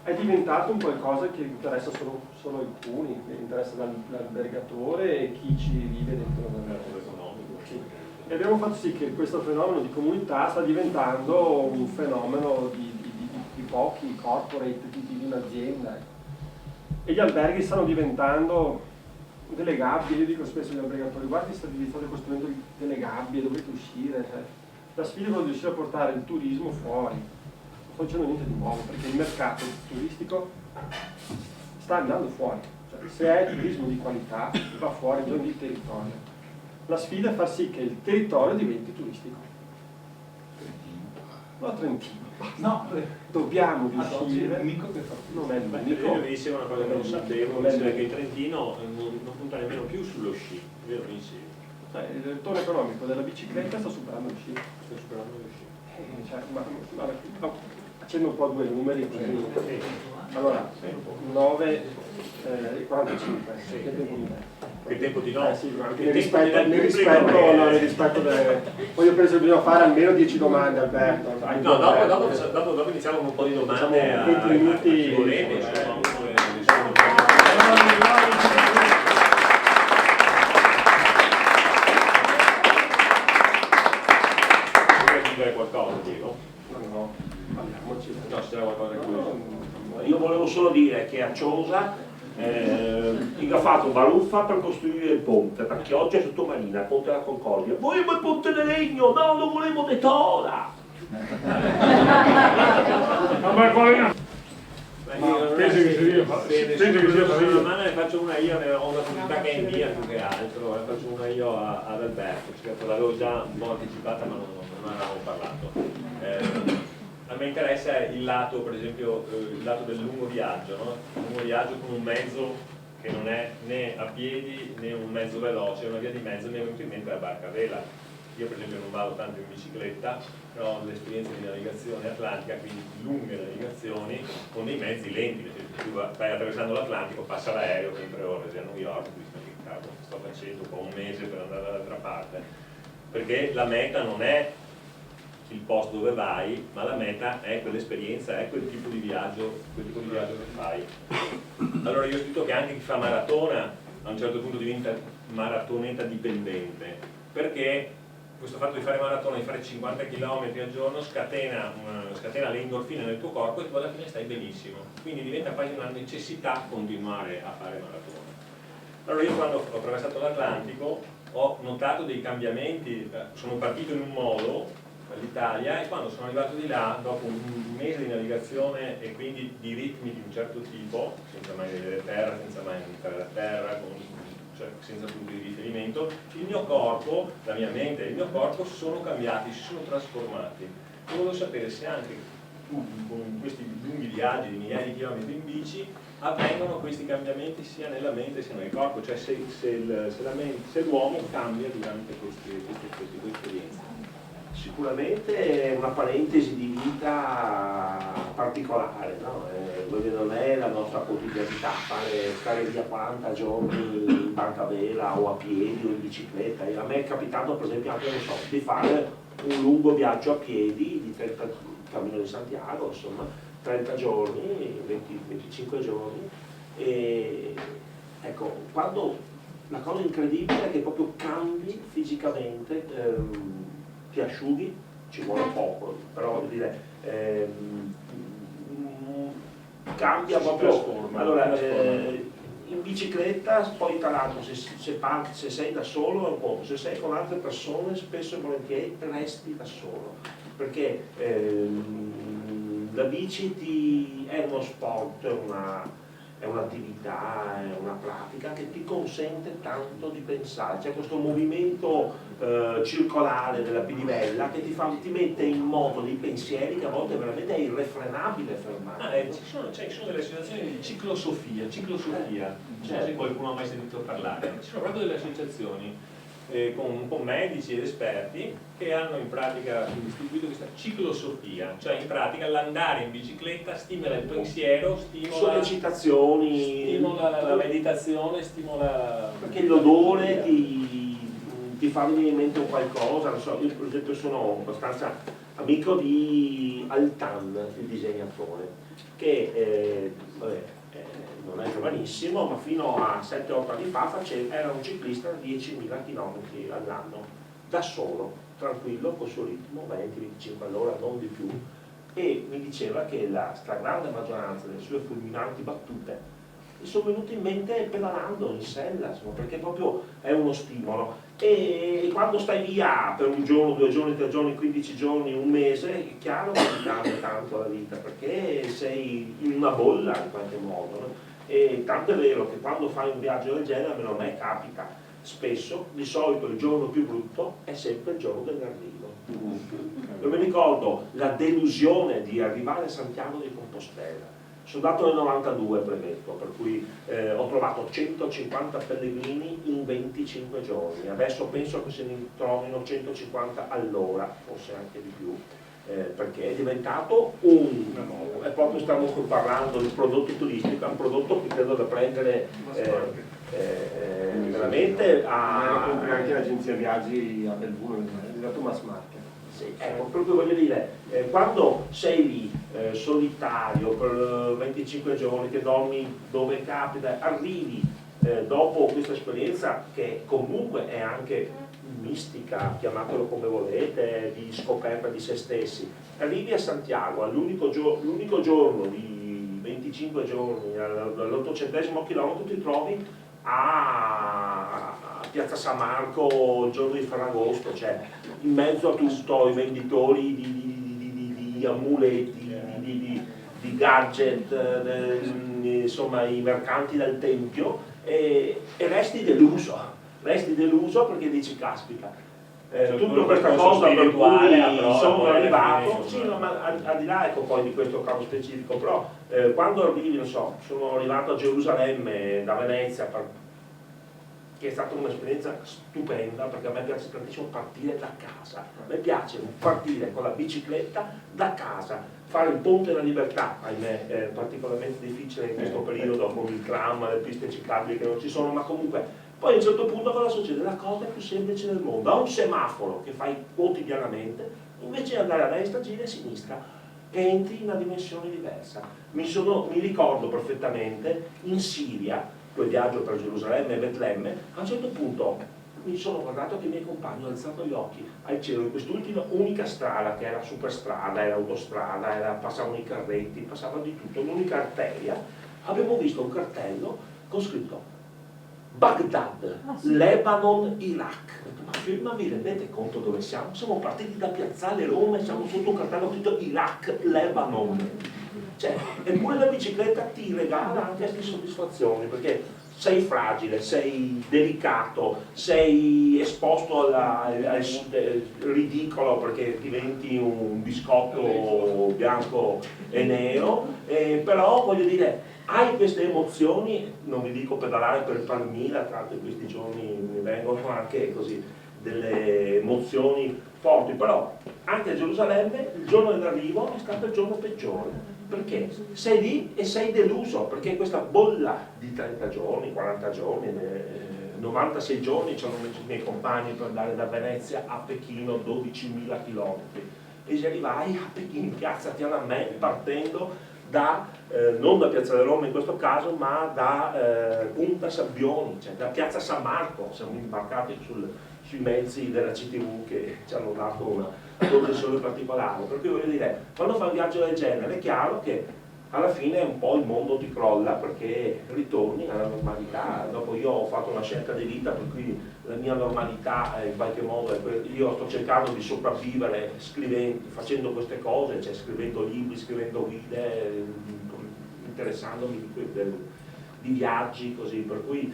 È diventato un qualcosa che interessa solo alcuni, che interessa l'albergatore e chi ci vive dentro l'albergatore economico. Sì. E abbiamo fatto sì che questo fenomeno di comunità sta diventando un fenomeno di pochi corporate, di un'azienda. E gli alberghi stanno diventando delle gabbie. Io dico spesso agli albergatori: guardi, state costruendo delle gabbie, dovete uscire. Cioè, la sfida è quella di riuscire a portare il turismo fuori. Non sto dicendo niente di nuovo, perché il mercato turistico sta andando fuori. Cioè, se è turismo di qualità, va fuori in ogni territorio. La sfida è far sì che il territorio diventi turistico. No, Trentino. No, dobbiamo riuscire. Non è l'unico. Io vi dicevo una cosa che non sapevo, cioè che il Trentino non punta nemmeno più sullo sci, vero? Il ritorno economico della bicicletta sta superando lo sci. Sto superando lo sci. Accendo un po' due numeri così. Allora, 9 e 45. Che tempo mi dai? Che tempo ti do? Sì, nel rispetto delle... Poi io penso che bisogna fare almeno 10 domande, Alberto. No, dopo iniziamo con un po' di domande a 20 minuti. volete, qualcosa, Diego? No, parliamoci. No, se c'era qualcosa che Io volevo solo dire che a Ciosa ha fatto baruffa per costruire il ponte, perché oggi è sottomarina, il ponte della Concordia. Volevo il ponte di legno, no, lo volevo di tora! Penso che sia una domanda ne faccio una io, ho una curiosità che è mia più che altro, ne faccio una io ad Alberto, perché l'avevo già un po' anticipata ma non avevamo parlato. A me interessa il lato, per esempio, il lato del lungo viaggio, no? Il lungo viaggio con un mezzo che non è né a piedi né un mezzo veloce, è una via di mezzo. Mi è venuto in mente la barca a vela. Io per esempio non vado tanto in bicicletta, però ho dell'esperienza di navigazione atlantica, quindi lunghe navigazioni con dei mezzi lenti. Tu vai attraversando l'Atlantico, passa l'aereo che in 3 ore sei a New York, tu dici ma che cavolo sto facendo qua un mese per andare dall'altra parte, perché la meta non è il posto dove vai, ma la meta è quell'esperienza, è quel tipo di viaggio che fai. Allora io ho scritto che anche chi fa maratona a un certo punto diventa maratoneta dipendente, perché questo fatto di fare maratona, di fare 50 km al giorno scatena le endorfine nel tuo corpo e tu alla fine stai benissimo, quindi diventa quasi una necessità continuare a fare maratona. Allora io quando ho attraversato l'Atlantico ho notato dei cambiamenti, sono partito in un modo all'Italia e quando sono arrivato di là, dopo un mese di navigazione e quindi di ritmi di un certo tipo, senza mai vedere terra, senza mai entrare a terra, cioè senza punti di riferimento, il mio corpo, la mia mente e il mio corpo sono cambiati, si sono trasformati. E volevo sapere se anche con questi lunghi viaggi di migliaia di chilometri in bici avvengono questi cambiamenti sia nella mente sia nel corpo, cioè se l'uomo cambia durante queste esperienze. Sicuramente è una parentesi di vita particolare, no? Non è la nostra quotidianità, stare via 40 giorni in barcavela o a piedi o in bicicletta. A me è capitato per esempio anche, non so, di fare un lungo viaggio a piedi di 30, Cammino di Santiago, insomma, 30 giorni, 25 giorni. E ecco, quando la cosa incredibile è che proprio cambi fisicamente, ti asciughi, ci vuole poco, però voglio dire, cambia proprio. Allora, in bicicletta poi tra l'altro se sei da solo è un po', se sei con altre persone spesso e volentieri resti da solo, perché la bici è uno sport, è un'attività, è una pratica che ti consente tanto di pensare. C'è questo movimento circolare della pedivella che ti mette in moto dei pensieri che a volte veramente è irrefrenabile fermare. Ci sono delle associazioni di ciclosofia, non so se qualcuno ha mai sentito parlare, ci sono proprio delle associazioni con un po' medici ed esperti che hanno in pratica istituito questa ciclosofia, cioè in pratica l'andare in bicicletta stimola il pensiero, stimola la meditazione, stimola... Perché l'odore ti fa venire in mente un qualcosa, non so, io per esempio sono abbastanza amico di Altan, il disegnatore, che non è giovanissimo, ma fino a 7-8 anni fa era un ciclista da 10.000 km all'anno, da solo, tranquillo, col suo ritmo, 20-25 all'ora, non di più, e mi diceva che la stragrande maggioranza delle sue fulminanti battute mi sono venute in mente pedalando in sella, insomma, perché proprio è uno stimolo. E quando stai via per un giorno, 2 giorni, 3 giorni, 15 giorni, un mese, è chiaro che ti cambia tanto la vita, perché sei in una bolla in qualche modo, no? E tanto è vero che quando fai un viaggio del genere, almeno a me capita spesso, di solito il giorno più brutto è sempre il giorno dell'arrivo. Io mi ricordo la delusione di arrivare a Santiago di Compostela. Sono andato nel 92, premetto, per cui ho trovato 150 pellegrini in 25 giorni. Adesso penso che se ne trovino 150 all'ora, forse anche di più, perché è diventato è proprio, stiamo parlando del prodotto turistico, è un prodotto che credo da prendere veramente a... Ma anche l'agenzia viaggi a Belluno, da Thomas Mark. Sì, ecco, proprio voglio dire, quando sei lì solitario per 25 giorni, che dormi dove capita, arrivi dopo questa esperienza che comunque è anche mistica, chiamatelo come volete, di scoperta di se stessi, arrivi a Santiago, l'unico giorno di 25 giorni, all'800° chilometro ti trovi a Piazza San Marco il giorno di Ferragosto, cioè in mezzo a tutto i venditori di amuletti, di gadget, insomma i mercanti del tempio, e resti deluso perché dici caspita, tutta questa cosa per cui sono arrivato, sì, no, ma al di là, ecco, poi di questo caso specifico, però quando arrivi, non so, sono arrivato a Gerusalemme da Venezia, che è stata un'esperienza stupenda, perché a me piace tantissimo partire da casa, a me piace partire con la bicicletta da casa, fare il ponte della libertà, ahimè è particolarmente difficile in questo periodo con il tram, le piste ciclabili che non ci sono, ma comunque poi a un certo punto cosa succede? La cosa più semplice del mondo, a un semaforo che fai quotidianamente, invece di andare a destra gira a sinistra, entri in una dimensione diversa. Mi ricordo perfettamente in Siria, quel viaggio per Gerusalemme e Betlemme, a un certo punto mi sono guardato che i miei compagni hanno alzato gli occhi al cielo in quest'ultima unica strada, che era superstrada, era autostrada, passavano i carretti, passava di tutto, l'unica arteria, avevo visto un cartello con scritto Baghdad, Lebanon, Iraq. Ma vi rendete conto dove siamo? Siamo partiti da Piazzale Roma e siamo sotto un cartello scritto Iraq, Lebanon. Cioè, eppure la bicicletta ti regala anche queste soddisfazioni, perché sei fragile, sei delicato, sei esposto al ridicolo perché diventi un biscotto bianco e nero, però voglio dire, hai queste emozioni, non vi dico pedalare per il Palmira, tanto in questi giorni mi vengono anche così delle emozioni forti, però anche a Gerusalemme il giorno dell'arrivo è stato il giorno peggiore. Perché? Sei lì e sei deluso, perché questa bolla di 30 giorni, 40 giorni, 96 giorni ci hanno messo i miei compagni per andare da Venezia a Pechino, 12.000 km. E ci arrivai a Pechino, in piazza Tiananmen, partendo non da Piazza del Roma in questo caso, ma da Punta Sabbioni, cioè da Piazza San Marco. Siamo imbarcati sui mezzi della CTV che ci hanno dato una progressione particolare. Per cui voglio dire, quando fai un viaggio del genere è chiaro che alla fine un po' il mondo ti crolla, perché ritorni alla normalità. Dopo io ho fatto una scelta di vita per cui la mia normalità in qualche modo è io sto cercando di sopravvivere scrivendo, facendo queste cose, cioè scrivendo libri, scrivendo guide, interessandomi di viaggi, così, per cui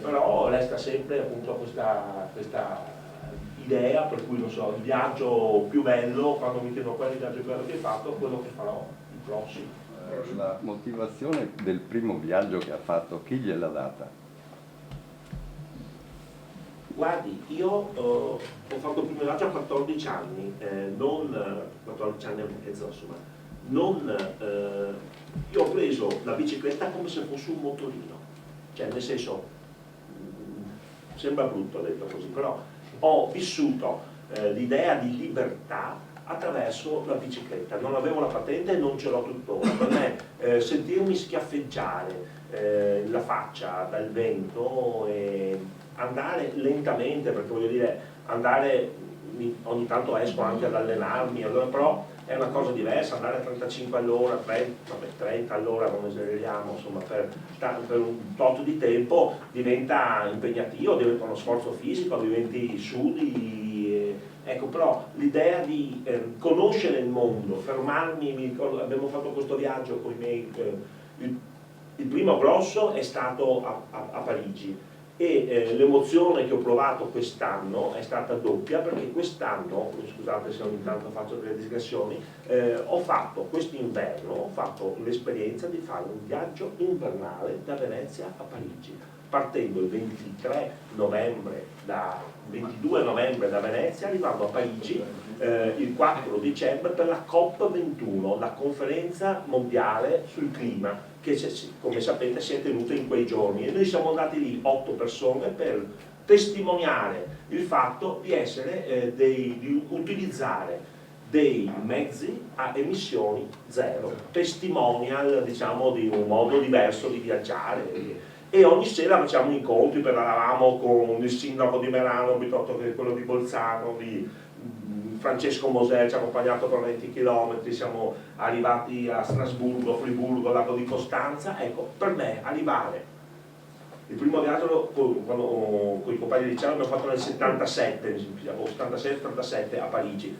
però resta sempre appunto questa idea per cui, non so, il viaggio più bello, quando mi chiedono qual è il viaggio più bello che hai fatto, quello che farò il prossimo. La motivazione del primo viaggio che ha fatto, chi gliel'ha data? Guardi, io ho fatto il primo viaggio a 14 anni, non 14 anni e mezzo, insomma, io ho preso la bicicletta come se fosse un motorino, cioè nel senso, sembra brutto detto così, però ho vissuto l'idea di libertà attraverso la bicicletta. Non avevo la patente e non ce l'ho tuttora. Per me sentirmi schiaffeggiare la faccia dal vento e andare lentamente, perché voglio dire, andare, ogni tanto esco anche ad allenarmi, allora, però è una cosa diversa, andare a 35 all'ora, 30 all'ora, non esageriamo, insomma, per un tot di tempo diventa impegnativo, diventa uno sforzo fisico, diventi sudi, ecco, però l'idea di conoscere il mondo, fermarmi, mi ricordo, abbiamo fatto questo viaggio con i miei, il primo grosso è stato a Parigi, e l'emozione che ho provato quest'anno è stata doppia, perché quest'anno, scusate se ogni tanto faccio delle digressioni, ho fatto quest'inverno, ho fatto l'esperienza di fare un viaggio invernale da Venezia a Parigi, partendo il 22 novembre da Venezia, arrivando a Parigi il 4 dicembre per la COP21, la conferenza mondiale sul clima, che come sapete si è tenuta in quei giorni, e noi siamo andati lì 8 persone per testimoniare il fatto di essere di utilizzare dei mezzi a emissioni zero, testimonial, diciamo, di un modo diverso di viaggiare. E ogni sera facciamo incontri, parlavamo con il sindaco di Merano piuttosto che quello di Bolzano, di Francesco Mosè ci ha accompagnato per 20 km, siamo arrivati a Strasburgo, Friburgo, Lago di Costanza. Ecco, per me arrivare, il primo viaggio con i compagni di liceo l'abbiamo fatto nel 77, 76-77 a Parigi,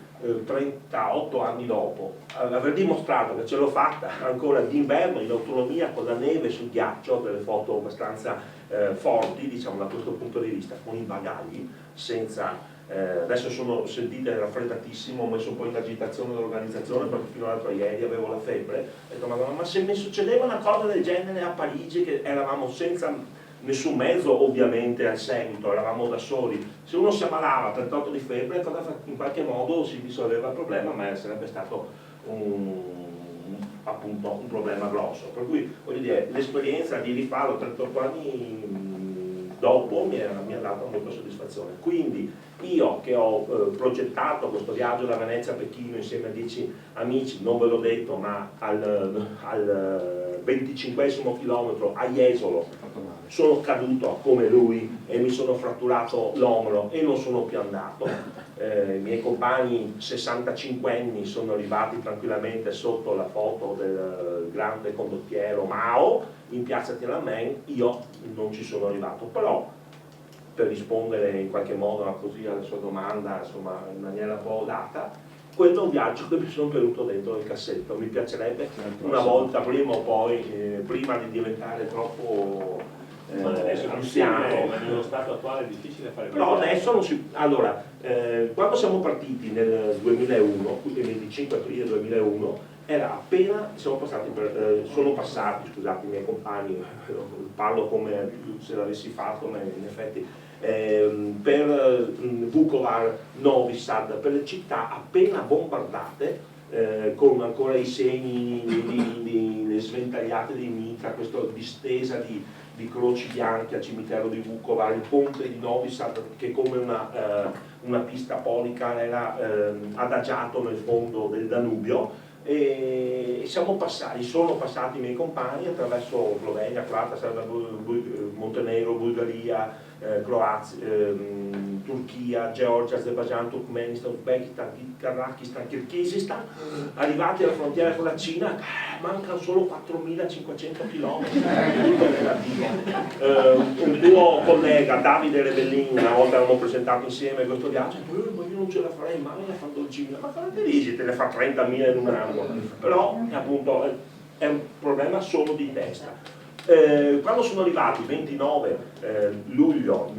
38 anni dopo, aver dimostrato che ce l'ho fatta ancora d'inverno, in autonomia, con la neve sul ghiaccio, delle foto abbastanza forti, diciamo, da questo punto di vista, con i bagagli, senza... adesso sono sentite raffreddatissimo, ho messo un po' in agitazione dell'organizzazione perché fino all'altro ieri avevo la febbre. Ho detto, ma se mi succedeva una cosa del genere a Parigi, che eravamo senza nessun mezzo ovviamente al seguito, eravamo da soli, se uno si ammalava 38 di febbre, in qualche modo si risolveva il problema, ma sarebbe stato appunto un problema grosso. Per cui voglio dire, l'esperienza di rifarlo 38 anni dopo mi ha dato molta soddisfazione. Quindi io che ho progettato questo viaggio da Venezia a Pechino insieme a 10 amici, non ve l'ho detto, ma al 25esimo chilometro a Jesolo sono caduto come lui e mi sono fratturato l'omero e non sono più andato. I miei compagni 65enni sono arrivati tranquillamente sotto la foto del grande condottiero Mao in piazza Tiananmen, io non ci sono arrivato. Però, per rispondere in qualche modo così alla sua domanda, insomma, in maniera un po' data, quello è un viaggio che mi sono tenuto dentro nel cassetto, mi piacerebbe una volta prima o poi, prima di diventare troppo ma adesso anziano. ma nello stato attuale è difficile fare Però questo. adesso non si... Allora, quando siamo partiti nel 2001, quindi il 25 aprile 2001, era appena, sono passati, scusate, i miei compagni, parlo come se l'avessi fatto, ma in effetti, per Vukovar, Novi Sad, per le città appena bombardate, con ancora i segni, le sventagliate di mitra, questa distesa di croci bianche al cimitero di Vukovar, il ponte di Novi Sad che come una pista ponica era adagiato nel fondo del Danubio, e sono passati i miei compagni attraverso Slovenia, Croazia, Serbia, Montenegro, Bulgaria, Croazia, Turchia, Georgia, Azerbaijan, Turkmenistan, Uzbekistan, Kazakistan, Kirghizistan, arrivati alla frontiera con la Cina, mancano solo 4.500 km. Un tuo collega, Davide Rebellin, una volta avevamo presentato insieme questo viaggio, ma io non ce la farei mai a fare 12.000, ma cosa ti dici, te ne fa 30.000 in un anno? Però appunto è un problema solo di testa. Quando sono arrivati 29 luglio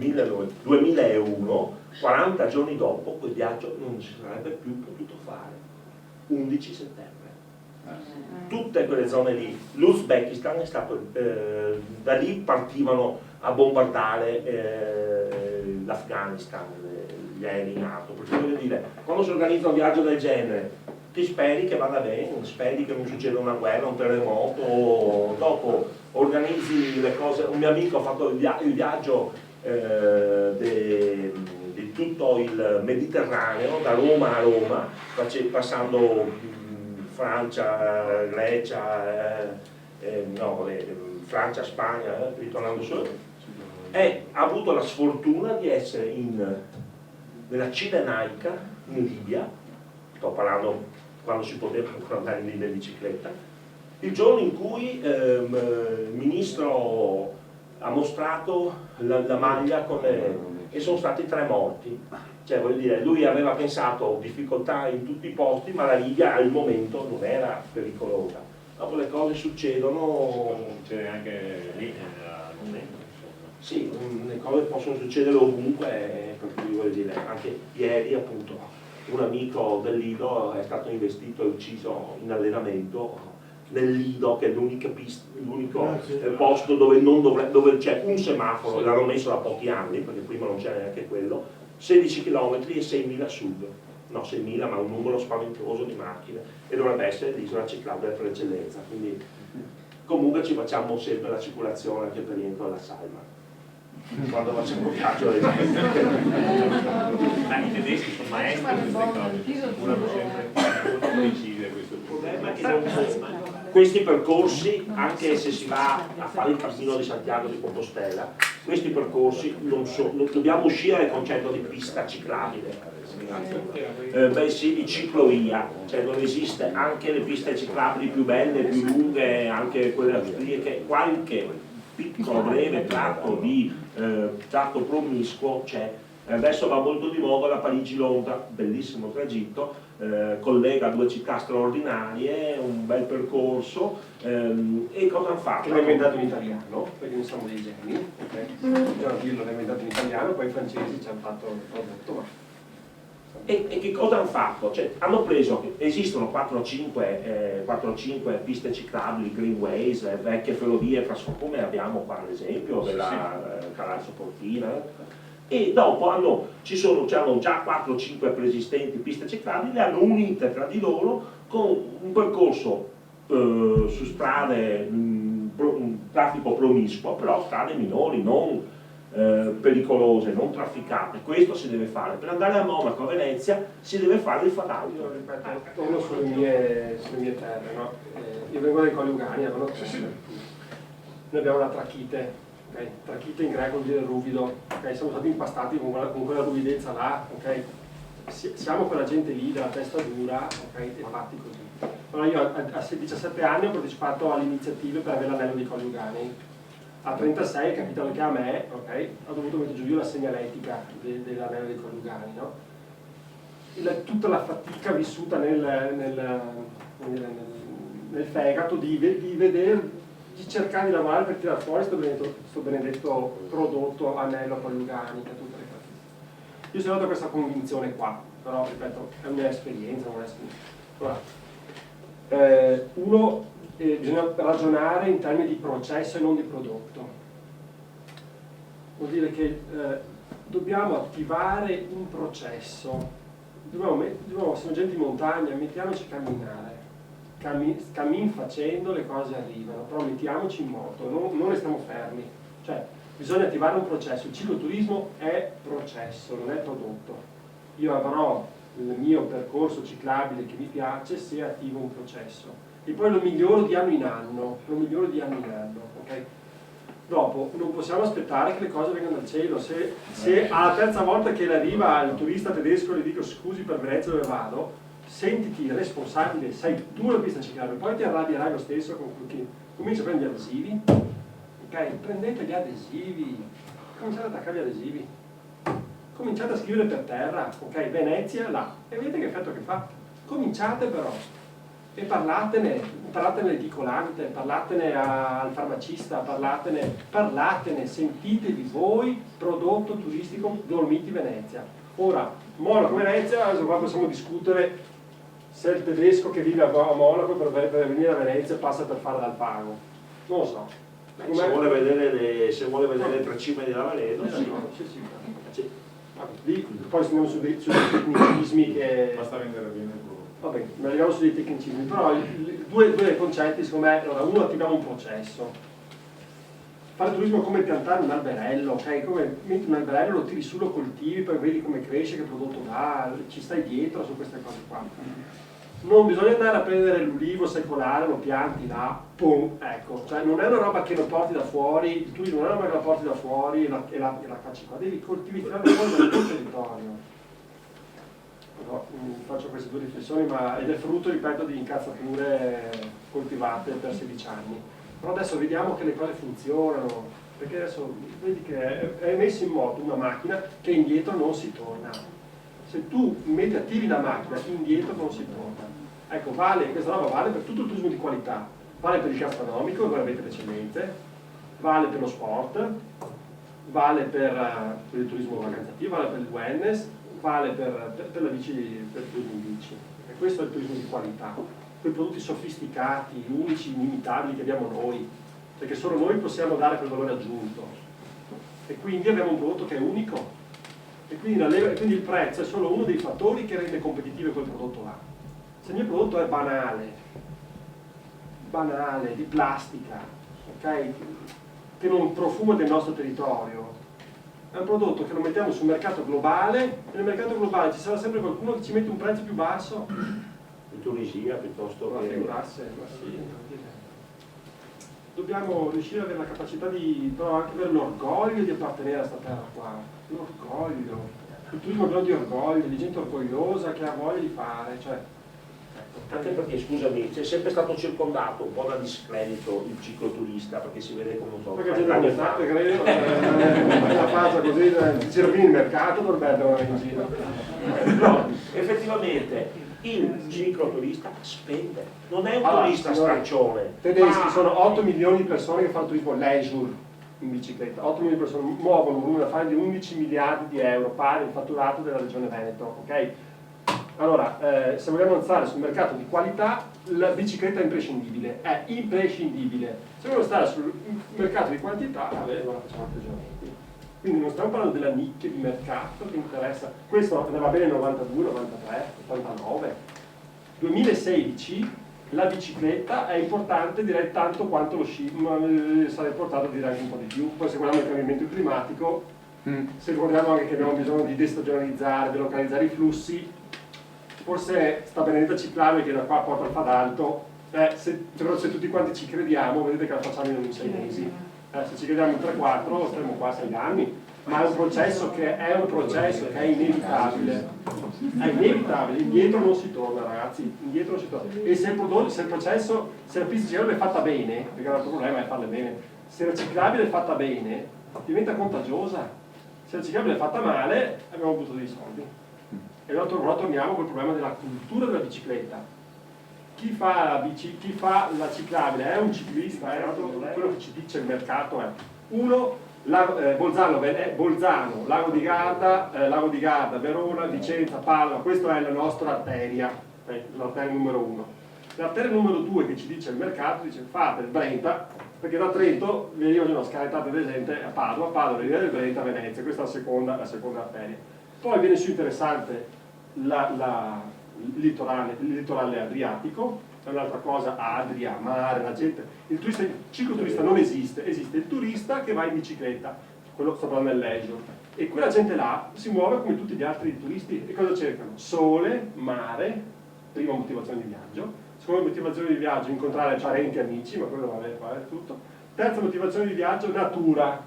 2001, 40 giorni dopo, quel viaggio non si sarebbe più potuto fare. 11 settembre. Tutte quelle zone lì, l'Uzbekistan è stato, da lì partivano a bombardare l'Afghanistan, gli aerei NATO, perché voglio dire, quando si organizza un viaggio del genere, ti speri che vada bene, speri che non succeda una guerra, un terremoto, dopo organizzi le cose. Un mio amico ha fatto il viaggio di tutto il Mediterraneo, da Roma a Roma, passando Francia, Grecia, Francia, Spagna, ritornando su, e ha avuto la sfortuna di essere nella Cirenaica, in Libia, sto parlando quando si poteva ancora andare in Libia in bicicletta, il giorno in cui il ministro ha mostrato la maglia e sono stati 3 morti. Cioè, voglio dire, lui aveva pensato difficoltà in tutti i posti, ma la Libia al momento non era pericolosa. Dopo le cose succedono. Succede anche lì al momento. Sì, le cose possono succedere ovunque, per cui voglio dire, anche ieri appunto un amico del Lido è stato investito e ucciso in allenamento nel Lido, che è l'unico posto dove c'è un semaforo, l'hanno messo da pochi anni, perché prima non c'era neanche quello, 16 km e 6.000 sub, no 6.000 ma un numero spaventoso di macchine, e dovrebbe essere l'isola ciclabile per eccellenza, quindi comunque ci facciamo sempre la circolazione anche per rientro alla Salma quando facciamo viaggio ai i tedeschi sono maestri di queste cose, curano sempre molto precise questo problema. Questi percorsi, anche se si va a fare il cammino di Santiago di Compostela, questi percorsi non dobbiamo uscire dal concetto di pista ciclabile, bensì di ciclovia, cioè dove esiste anche le piste ciclabili più belle, più lunghe, anche quelle austriache, qualche piccolo breve tratto promiscuo c'è. Adesso va molto di moda la Parigi-Londra, bellissimo tragitto, collega 2 città straordinarie, un bel percorso, e cosa hanno fatto? Che l'ha inventato in italiano, perché noi siamo dei geni, bisogna dirlo, l'ha inventato in italiano, poi i francesi ci hanno fatto il prodotto, ma... E che cosa hanno fatto? Cioè, hanno preso, esistono 4 o 5 piste ciclabili, greenways, vecchie ferrovie, come abbiamo qua ad esempio, della Calalzo Portina, e dopo hanno già 4 o 5 preesistenti piste ciclabili, le hanno unite tra di loro con un percorso su strade, un traffico promiscuo, però strade minori, non pericolose, non trafficate. Questo si deve fare. Per andare a Monaco, a Venezia, si deve fare il fadaglio. Io ripeto, torno sulle mie terre, no? Io vengo dai Colli Ugani, no? Noi abbiamo la trachite, okay? Trachite in greco vuol dire ruvido, okay? Siamo stati impastati con quella ruvidezza là, okay? Siamo quella gente lì della testa dura, okay? E fatti così. Allora io a 17 anni ho partecipato alle iniziative per avere l'anello dei Colli Ugani. A 36 è capitato che a me, okay, ho dovuto mettere giù io la segnaletica dell'anello dei Colli Ugani, no? tutta la fatica vissuta nel fegato di vedere, di cercare di lavorare per tirare fuori questo benedetto prodotto anello paluganica, tutte le cose. Io sono arrivato a questa convinzione qua, però ripeto, è una mia esperienza, non è allora, bisogna ragionare in termini di processo e non di prodotto. Vuol dire che dobbiamo attivare un processo, siamo gente in montagna, mettiamoci a camminare. Cammin facendo le cose arrivano, però mettiamoci in moto, non restiamo fermi, cioè bisogna attivare un processo. Il cicloturismo è processo, non è prodotto. Io avrò il mio percorso ciclabile che mi piace se attivo un processo e poi lo miglioro di anno in anno, ok? Dopo non possiamo aspettare che le cose vengano dal cielo. Se alla terza volta che arriva il turista tedesco le dico scusi per Venezia dove vado, sentiti responsabile, sei tu la pista ciclabile, poi ti arrabbierai lo stesso con chi comincia a prendere gli adesivi, ok? Prendete gli adesivi, cominciate ad attaccare gli adesivi, cominciate a scrivere per terra, ok? Venezia là, e vedete che effetto che fa. Cominciate però e parlatene all'edicolante, parlatene al farmacista, parlatene, sentitevi voi prodotto turistico Dolomiti Venezia. Ora, Monaco Venezia, adesso qua possiamo discutere se il tedesco che vive a Monaco per venire a Venezia passa per fare dal pago. Non lo so. Se vuole vedere le tre cime di Lavaredo, sì. Lì poi stiamo su dei tecnicismi che... Basta vendere bene il prodotto. Va bene, ma arriviamo su dei tecnicismi, però due concetti secondo me. Allora, uno, attiviamo un processo. Fare turismo come piantare un alberello, ok? Come metti un alberello, lo tiri su, lo coltivi, poi vedi come cresce, che prodotto dà, ci stai dietro su queste cose qua. Non bisogna andare a prendere l'ulivo secolare, lo pianti là, pum, ecco. Cioè non è una roba che lo porti da fuori, il turismo non è una roba che la porti da fuori e la cacci qua, devi coltivare fuori dal tuo territorio. No, faccio queste due riflessioni, ed è frutto, ripeto, di incazzature coltivate per 16 anni. Però adesso vediamo che le cose funzionano, perché adesso vedi che è messa in moto una macchina che indietro non si torna. Se tu attivi la macchina, indietro non si torna. Ecco, questa roba vale per tutto il turismo di qualità, vale per il gastronomico, voi avete le eccellenze, vale per lo sport, vale per il turismo vacanzativo, vale per il wellness, vale per la bici, per il turismo in bici. E questo è il turismo di qualità, quei prodotti sofisticati, unici, inimitabili che abbiamo noi, perché solo noi possiamo dare quel valore aggiunto. E quindi abbiamo un prodotto che è unico. E quindi il prezzo è solo uno dei fattori che rende competitivo quel prodotto là. Se il mio prodotto è banale, di plastica, ok? Che non profuma del nostro territorio, è un prodotto che lo mettiamo sul mercato globale e nel mercato globale ci sarà sempre qualcuno che ci mette un prezzo più basso. in Tunisia piuttosto che... figurarsi, ma sì. Dobbiamo riuscire ad avere la capacità di, però anche avere l'orgoglio di appartenere a questa terra qua. L'orgoglio. Il turismo è quello di orgoglio, di gente orgogliosa che ha voglia di fare, cioè. Anche perché, scusami, c'è sempre stato circondato un po' da discredito il cicloturista, perché si vede come un po'. Perché gente non sta, credo, la faccia così, ci rovini il mercato, dovrebbe andare in giro. No, effettivamente il cicloturista spende, non è un turista straccione. Tedeschi sono 8 milioni di persone che fanno turismo leisure in bicicletta, 8 milioni di persone muovono un numero affari di 11 miliardi di euro, pari al fatturato della regione Veneto, ok? Allora, se vogliamo alzare sul mercato di qualità, la bicicletta è imprescindibile, Se vogliamo stare sul mercato di quantità, allora facciamo atteggiamenti. Quindi non stiamo parlando della nicchia di mercato che interessa, questo andava bene nel 92, 93, 89. 2016 la bicicletta è importante, direi tanto quanto lo sci, ma sarei portato a dire anche un po' di più. Poi se guardiamo il cambiamento climatico, se guardiamo anche che abbiamo bisogno di destagionalizzare, delocalizzare i flussi, forse sta benedetta ciclabile che da qua porta al Fadalto, se tutti quanti ci crediamo, vedete che la facciamo in 6 mesi. Se ci crediamo in 3-4 staremo qua 6 anni, ma è un processo che è inevitabile. È inevitabile, indietro non si torna, ragazzi, indietro non si torna. E se il processo, se la pista ciclabile è fatta bene, perché l'altro problema è farle bene, se la ciclabile è fatta bene, diventa contagiosa. Se la ciclabile è fatta male, abbiamo avuto dei soldi. E allora torniamo col problema della cultura della bicicletta. Chi fa la ciclabile è un ciclista, quello che ci dice il mercato è uno, Bolzano, Lago di Garda, Verona, Vicenza, Padova, questa è la nostra arteria, l'arteria numero 1. L'arteria numero 2 che ci dice il mercato dice fate il Brenta, perché da Trento veniva una scaletata di gente a Padova veniva del Brenta a Venezia, questa è la seconda arteria. Poi viene su interessante il litorale adriatico, è un'altra cosa, Adria, mare, la gente, il cicloturista non esiste, esiste il turista che va in bicicletta, quello sta parlando del leisure, e quella gente là si muove come tutti gli altri turisti, e cosa cercano? Sole, mare, prima motivazione di viaggio, seconda motivazione di viaggio, incontrare parenti e amici, ma quello vale tutto, terza motivazione di viaggio, natura.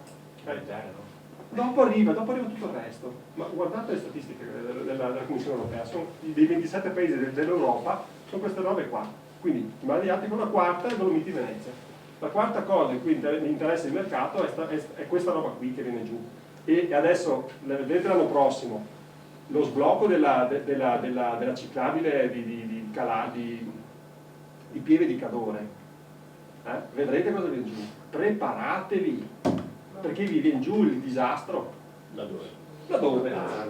Dopo arriva tutto il resto, ma guardate le statistiche della Commissione Europea, sono dei 27 paesi dell'Europa, sono queste robe qua, quindi il Mare Adriatico, la quarta è Dolomiti Venezia. La quarta cosa in cui interessa il mercato è questa roba qui che viene giù, e adesso, vedete l'anno prossimo, lo sblocco della ciclabile di Pieve di Cadore, vedrete cosa viene giù, preparatevi, perché vi viene giù il disastro. Da dove?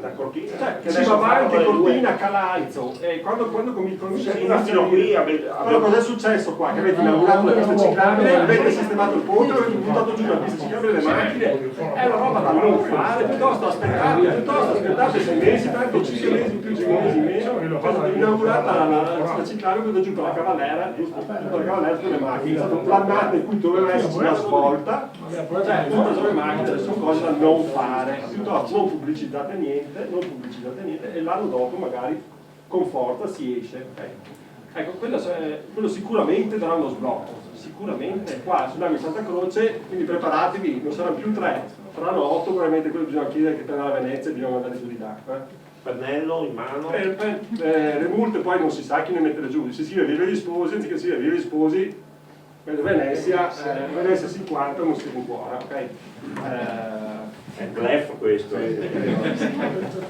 Da Cortina. Cioè, che si va avanti Cortina, Calazzo, e quando cosa è successo qua? Che avete inaugurato la pista ciclabile, avete sistemato il ponte, avete buttato giù la pista ciclabile delle macchine, è una roba da non fare, piuttosto aspettate 6 mesi, tanto 5 mesi più, 5 mesi meno, quando è inaugurata la ciclabile, vedo giù con la cavallera, giusto? Tutta la cavallera sulle macchine, è stata l'annata in cui doveva esserci una svolta, cioè tutta sulle macchine, sono cose da non fare, piuttosto non pubblicizzate niente, e l'anno dopo magari con forza si esce. Ecco, quello sicuramente darà uno sblocco, sicuramente qua sul lago di Santa Croce, quindi preparatevi, non saranno più 3, saranno 8, probabilmente quello bisogna chiedere che per andare a Venezia bisogna andare giù di d'acqua. Pannello in mano. Le multe poi non si sa chi ne mettere giù, si scrive vive gli sposi, anziché si scrive vive gli sposi, Venezia 50 non si cuore, ok? È un bluff questo.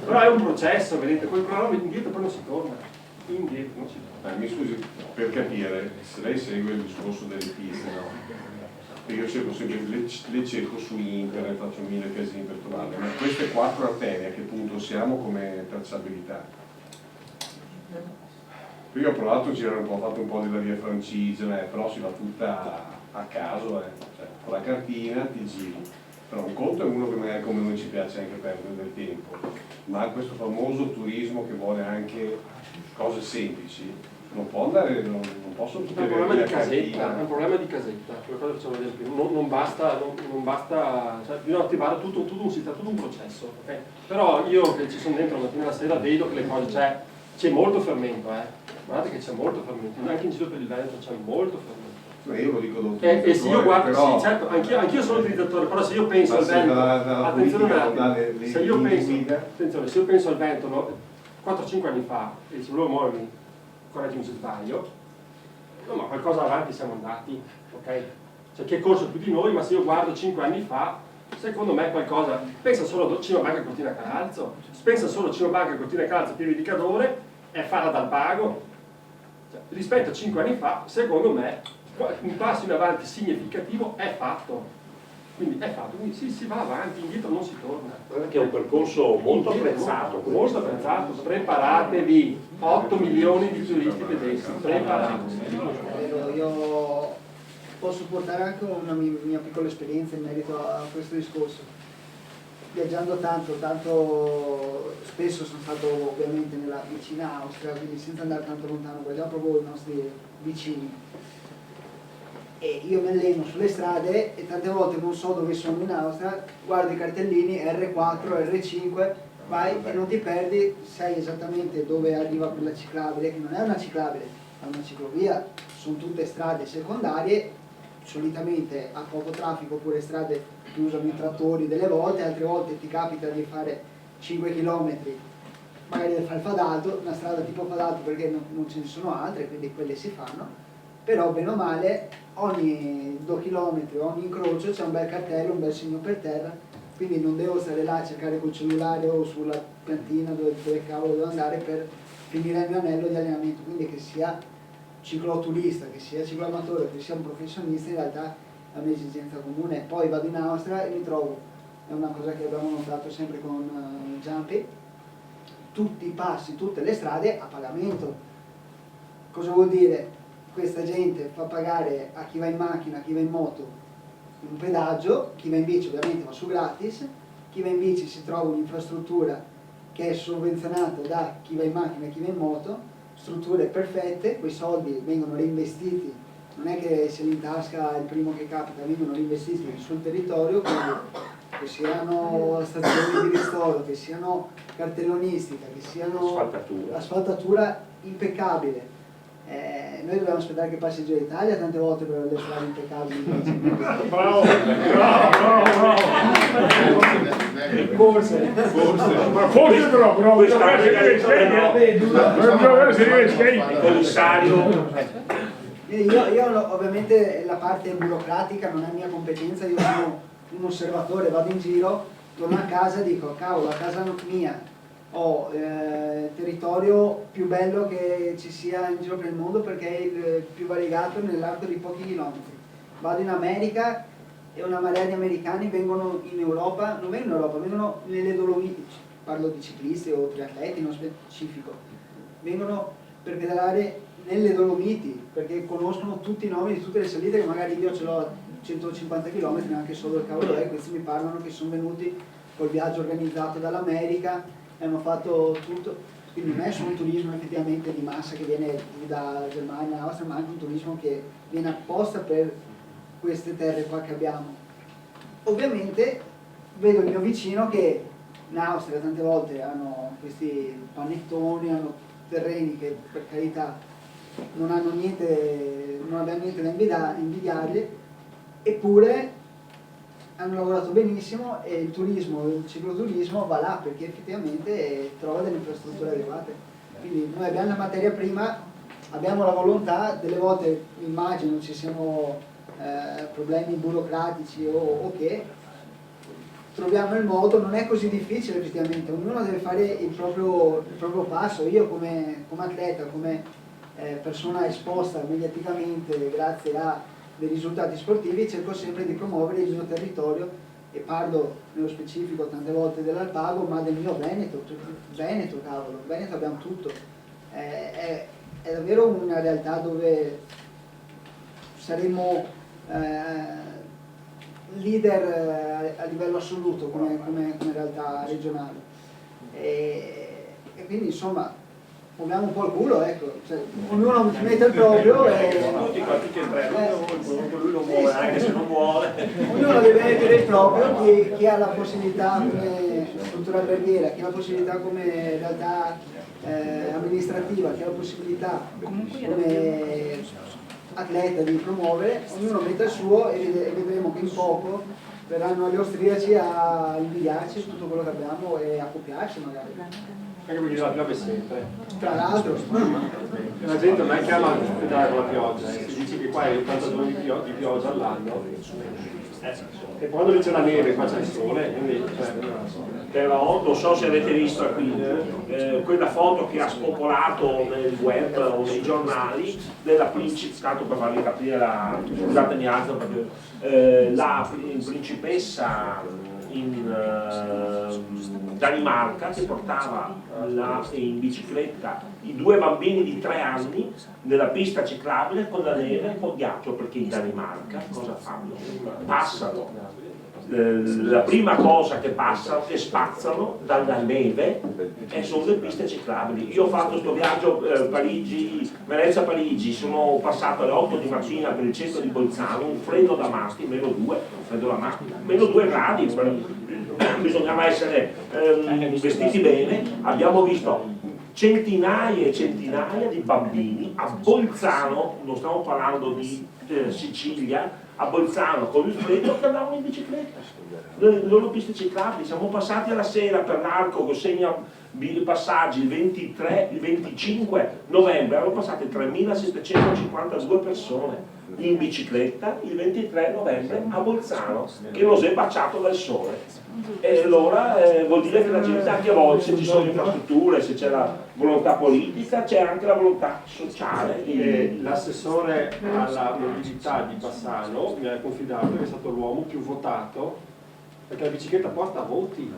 Però è un processo, vedete, quel programma indietro poi non si torna. Indietro non si torna. Mi scusi, per capire, se lei segue il discorso delle piste, no? Io cerco sempre, le cerco su internet, faccio 1000 casini per trovarle, ma queste 4 arterie a che punto siamo come tracciabilità? Io ho provato a girare un po', ho fatto un po' della via Francigena, però si va tutta a caso, cioè, con la cartina ti giri. Però un conto è uno che magari come noi ci piace anche perdere del tempo, ma questo famoso turismo che vuole anche cose semplici, non può andare, non posso tutte è un problema di casetta, cartina. è un problema di casetta, quello facciamo vedere prima. Non basta, cioè, bisogna attivare tutto un processo, okay? Però io che ci sono dentro la mattina e la sera vedo che le cose c'è molto fermento, guardate che c'è molto fermento, anche in giro per il Veneto c'è molto fermento. Io lo dico dopo. E se io guardo, però, sì, certo, anch'io sono utilizzatore, però se io penso al vento, attenzione un attimo, se io penso al vento, no, 4-5 anni fa, e se volevo muovermi, correggimi se sbaglio, no, ma qualcosa avanti siamo andati, ok? Cioè chi è corso più di noi, ma se io guardo 5 anni fa, secondo me qualcosa, pensa solo a Cima Banca Cortina Calazzo, pensa solo a Cima Banca Cortina Calazzo, Pieve di Cadore, e Fara dal Pago, cioè, rispetto a 5 anni fa, secondo me, un passo in avanti significativo è fatto, quindi si va avanti, indietro non si torna. Che è un percorso molto apprezzato. Molto apprezzato, preparatevi, 8 milioni di turisti tedeschi, preparatevi. Io posso portare anche una mia piccola esperienza in merito a questo discorso. Viaggiando tanto spesso sono stato ovviamente nella vicina Austria, quindi senza andare tanto lontano, guardiamo proprio i nostri vicini. E io mi alleno sulle strade e tante volte non so dove sono in Austria, guardo i cartellini R4, R5, vai e non ti perdi, sai esattamente dove arriva quella ciclabile, che non è una ciclabile, è una ciclovia, sono tutte strade secondarie, solitamente a poco traffico, oppure strade che usano i trattori delle volte, altre volte ti capita di fare 5 km, magari di fare il Fadalto, una strada tipo Fadalto perché non ce ne sono altre, quindi quelle si fanno. Però bene o male ogni 2 km, ogni incrocio c'è un bel cartello, un bel segno per terra, quindi non devo stare là a cercare col cellulare o sulla piantina dove cavolo devo andare per finire il mio anello di allenamento, quindi che sia cicloturista, che sia cicloamatore, che sia un professionista, in realtà è un'esigenza comune. Poi vado in Austria e mi trovo, è una cosa che abbiamo notato sempre con Jumpy, tutti i passi, tutte le strade a pagamento. Cosa vuol dire? Questa gente fa pagare a chi va in macchina, a chi va in moto un pedaggio, chi va in bici ovviamente va su gratis, chi va in bici si trova un'infrastruttura che è sovvenzionata da chi va in macchina e chi va in moto, strutture perfette, quei soldi vengono reinvestiti, non è che se li intasca il primo che capita, vengono reinvestiti sul territorio, quindi che siano stazioni di ristoro, che siano cartellonistica, che siano asfaltatura impeccabile. Noi dobbiamo aspettare che passi giù l'Italia tante volte per le strade impeccabili. Bravo. Forse però il commissario. Io ovviamente la parte burocratica non è mia competenza, io sono un osservatore, vado in giro, torno a casa e dico cavolo, a casa mia ho il territorio più bello che ci sia in giro per il mondo perché è il più variegato nell'arco di pochi chilometri. Vado in America e una marea di americani vengono in Europa, non vengono in Europa, vengono nelle Dolomiti, parlo di ciclisti o triatleti, non specifico, vengono per pedalare nelle Dolomiti perché conoscono tutti i nomi di tutte le salite che magari io ce l'ho a 150 km, neanche solo il cavolo è, questi mi parlano che sono venuti col viaggio organizzato dall'America, hanno fatto tutto, quindi non è solo un turismo effettivamente di massa che viene da Germania, Austria, ma anche un turismo che viene apposta per queste terre qua che abbiamo. Ovviamente vedo il mio vicino che in Austria tante volte hanno questi panettoni, hanno terreni che per carità non hanno niente, non abbiamo niente da invidiargli, eppure hanno lavorato benissimo e il turismo, il cicloturismo va là perché effettivamente trova delle infrastrutture adeguate. Quindi noi abbiamo la materia prima, abbiamo la volontà, delle volte immagino ci siano problemi burocratici o che troviamo il modo, non è così difficile effettivamente, ognuno deve fare il proprio passo. Io come atleta, come persona esposta mediaticamente grazie a dei risultati sportivi, cerco sempre di promuovere il mio territorio e parlo nello specifico tante volte dell'Alpago, ma del mio Veneto, cavolo, Veneto abbiamo tutto, è davvero una realtà dove saremo leader a livello assoluto come realtà regionale e quindi insomma muoviamo un po' il culo, ecco, cioè, ognuno mette il proprio e tutti e tre, lui lo muove anche se non vuole. Ognuno deve mettere il proprio, chi ha la possibilità come struttura alberghiera, chi ha la possibilità come realtà amministrativa, chi ha la possibilità come atleta di promuovere, ognuno mette il suo e vedremo che in poco verranno gli austriaci a invidiarci tutto quello che abbiamo e a copiarci magari. Anche perché la piove sempre. Tra l'altro, La gente non è che ama aspettare con la pioggia, si dice che qua è tanto giorni di pioggia all'anno. E quando c'è la neve qua c'è il sole, quindi Però non so se avete visto qui quella foto che ha spopolato nel web o nei giornali della tanto per farvi capire scusatemi alzo la principessa in Danimarca che portava in bicicletta i due bambini di 3 anni nella pista ciclabile con la neve e col ghiaccio, perché in Danimarca cosa fanno? Passano la prima cosa che passano, che spazzano dalla neve e sono le piste ciclabili. Io ho fatto questo viaggio Venezia-Parigi, sono passato alle 8 di mattina per il centro di Bolzano, un freddo da masti, meno 2 gradi, bisognava essere vestiti bene. Abbiamo visto centinaia e centinaia di bambini a Bolzano, non stiamo parlando di Sicilia, a Bolzano con il freddo, che andavano in bicicletta, le loro piste ciclabili. Siamo passati alla sera per l'arco che segna i passaggi il 25 novembre, erano passate 3.752 persone, in bicicletta il 23 novembre a Bolzano, che non si è baciato dal sole. E allora vuol dire che la gente, anche a volte, se ci sono infrastrutture, se c'è la volontà politica, c'è anche la volontà sociale. L'assessore alla mobilità di Bassano mi ha confidato che è stato l'uomo più votato perché la bicicletta porta voti.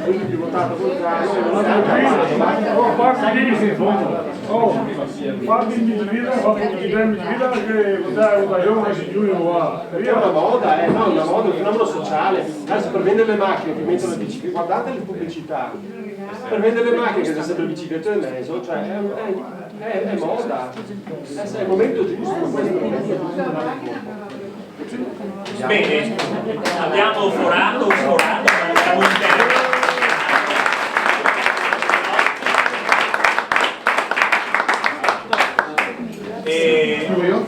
Quindi più votato Fatti in bicicletta che poteva io si giugno qua. Perché è una moda, no, una moda, un fenomeno sociale. Adesso per vendere le macchine che mettono le biciclette, guardate le pubblicità. Per vendere le macchine che c'è sempre le biciclette nel mezzo, cioè è moda. È il momento giusto, questo è il momento giusto della riforma. Bene, abbiamo forato, ma siamo in tempo.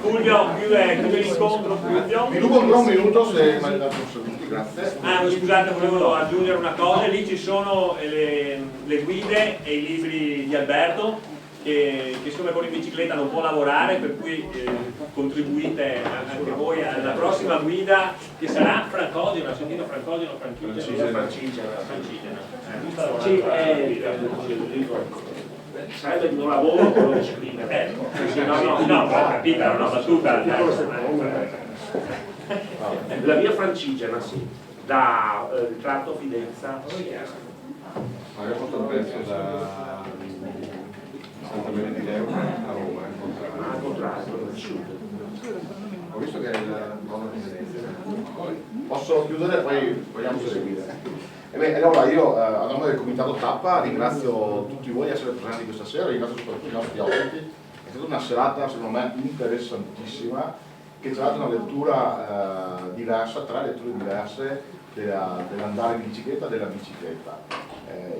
Fulvio, chiude l'incontro. Vi rubo ancora un minuto se mi dato un saluto, grazie. Scusate, volevo aggiungere una cosa, lì ci sono le guide e i libri di Alberto che siccome con in bicicletta non può lavorare, per cui contribuite anche voi alla prossima guida che sarà Francogena, ho sentito Francogena o Francigena? Sarebbe di un lavoro quello di scrivere. No, ho capito, era una battuta. La via Francigena, sì, da il tratto Fidenza. Magari posto il pezzo da Santa Maria di Leu a Roma, al contrario, ho visto che è la zona di Venezia. Posso chiudere e poi vogliamo seguire. Allora io a nome del comitato Tappa ringrazio tutti voi di essere presenti questa sera, ringrazio soprattutto i nostri ospiti. È stata una serata secondo me interessantissima che ci ha dato una lettura diversa, 3 letture diverse dell'andare in bicicletta e della bicicletta.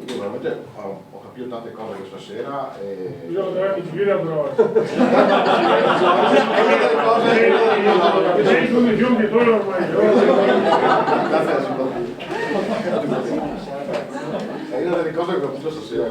Io veramente ho capito tante cose questa sera. Io ho la bicicletta però. Sei come giunti tu ormai. Grazie alla simpatia. È una delle cose che ho capito stasera.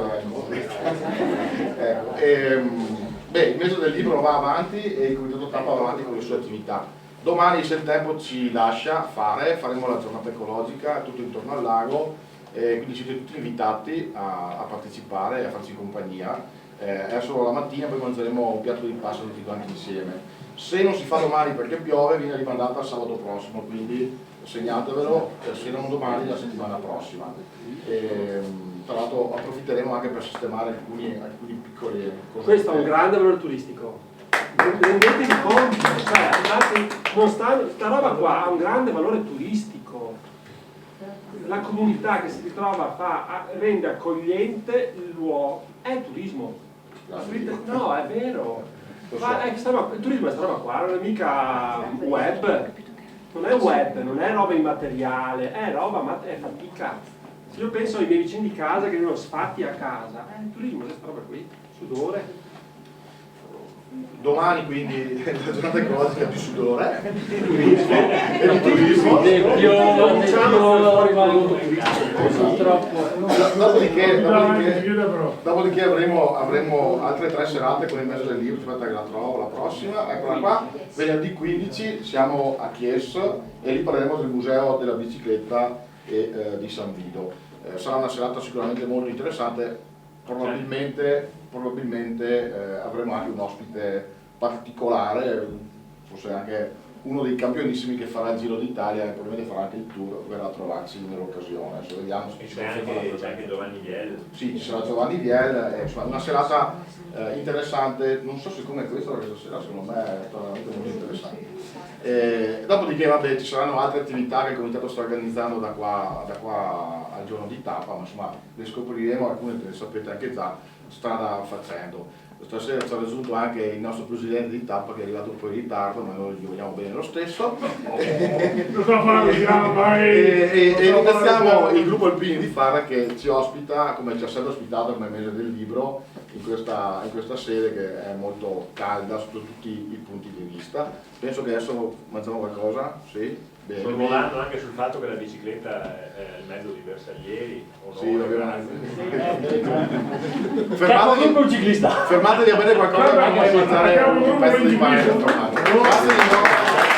Il mese del libro va avanti e il comitato Tappa va avanti con le sue attività. Domani, se il tempo ci lascia faremo la giornata ecologica tutto intorno al lago, quindi siete tutti invitati a partecipare e a farci compagnia. È solo la mattina, poi mangeremo un piatto di pasta tutti quanti insieme. Se non si fa domani perché piove, viene rimandata al sabato prossimo, quindi segnatevelo, se non domani la settimana prossima. Tra l'altro approfitteremo anche per sistemare alcuni piccoli cose. Questo è un grande valore turistico. Rendetevi conto, cioè, non sta roba qua ha un grande valore turistico. La comunità che si ritrova rende accogliente il luogo, è turismo. No, è vero. Ma il turismo è questa roba qua, non è mica web. Non è web, non è roba immateriale, è roba, è fatica. Se io penso ai miei vicini di casa che vengono sfatti a casa, il turismo è questa roba qui, sudore. Domani quindi la giornata ecologica di sudore e di turismo. Dopodiché avremo altre 3 serate con il mese del libro. Aspetta che la trovo, la prossima, eccola qua. Venerdì 15 siamo a Chies e lì parleremo del museo della bicicletta e di San Vito. Sarà una serata sicuramente molto interessante. Probabilmente avremo anche un ospite particolare, forse anche uno dei campionissimi che farà il Giro d'Italia e probabilmente farà anche il tour, verrà a trovarci nell'occasione. Adesso vediamo se c'è anche Giovanni Viel. Sì, ci sarà Giovanni Viel, insomma una serata interessante, non so se come questa sera, secondo me è veramente molto interessante. Dopodiché vabbè, ci saranno altre attività che il comitato sta organizzando da qua al giorno di Tappa, ma insomma le scopriremo, alcune le sapete anche già, strada facendo. Stasera ci ha raggiunto anche il nostro presidente di Tappa che è arrivato un po' in ritardo, ma noi gli vogliamo bene lo stesso. E ringraziamo il gruppo Alpini di Fara che ci ospita, come ci ha sempre ospitato come mese del libro, in questa sede che è molto calda sotto tutti i punti di vista. Penso che adesso mangiamo qualcosa, sì? Bene. Sorvolando anche sul fatto che la bicicletta è il mezzo di Bersaglieri, Sì, ovviamente. Comunque un ciclista. Fermatevi a bere qualcosa per non mangiare un pezzo di pane. Grazie di nuovo.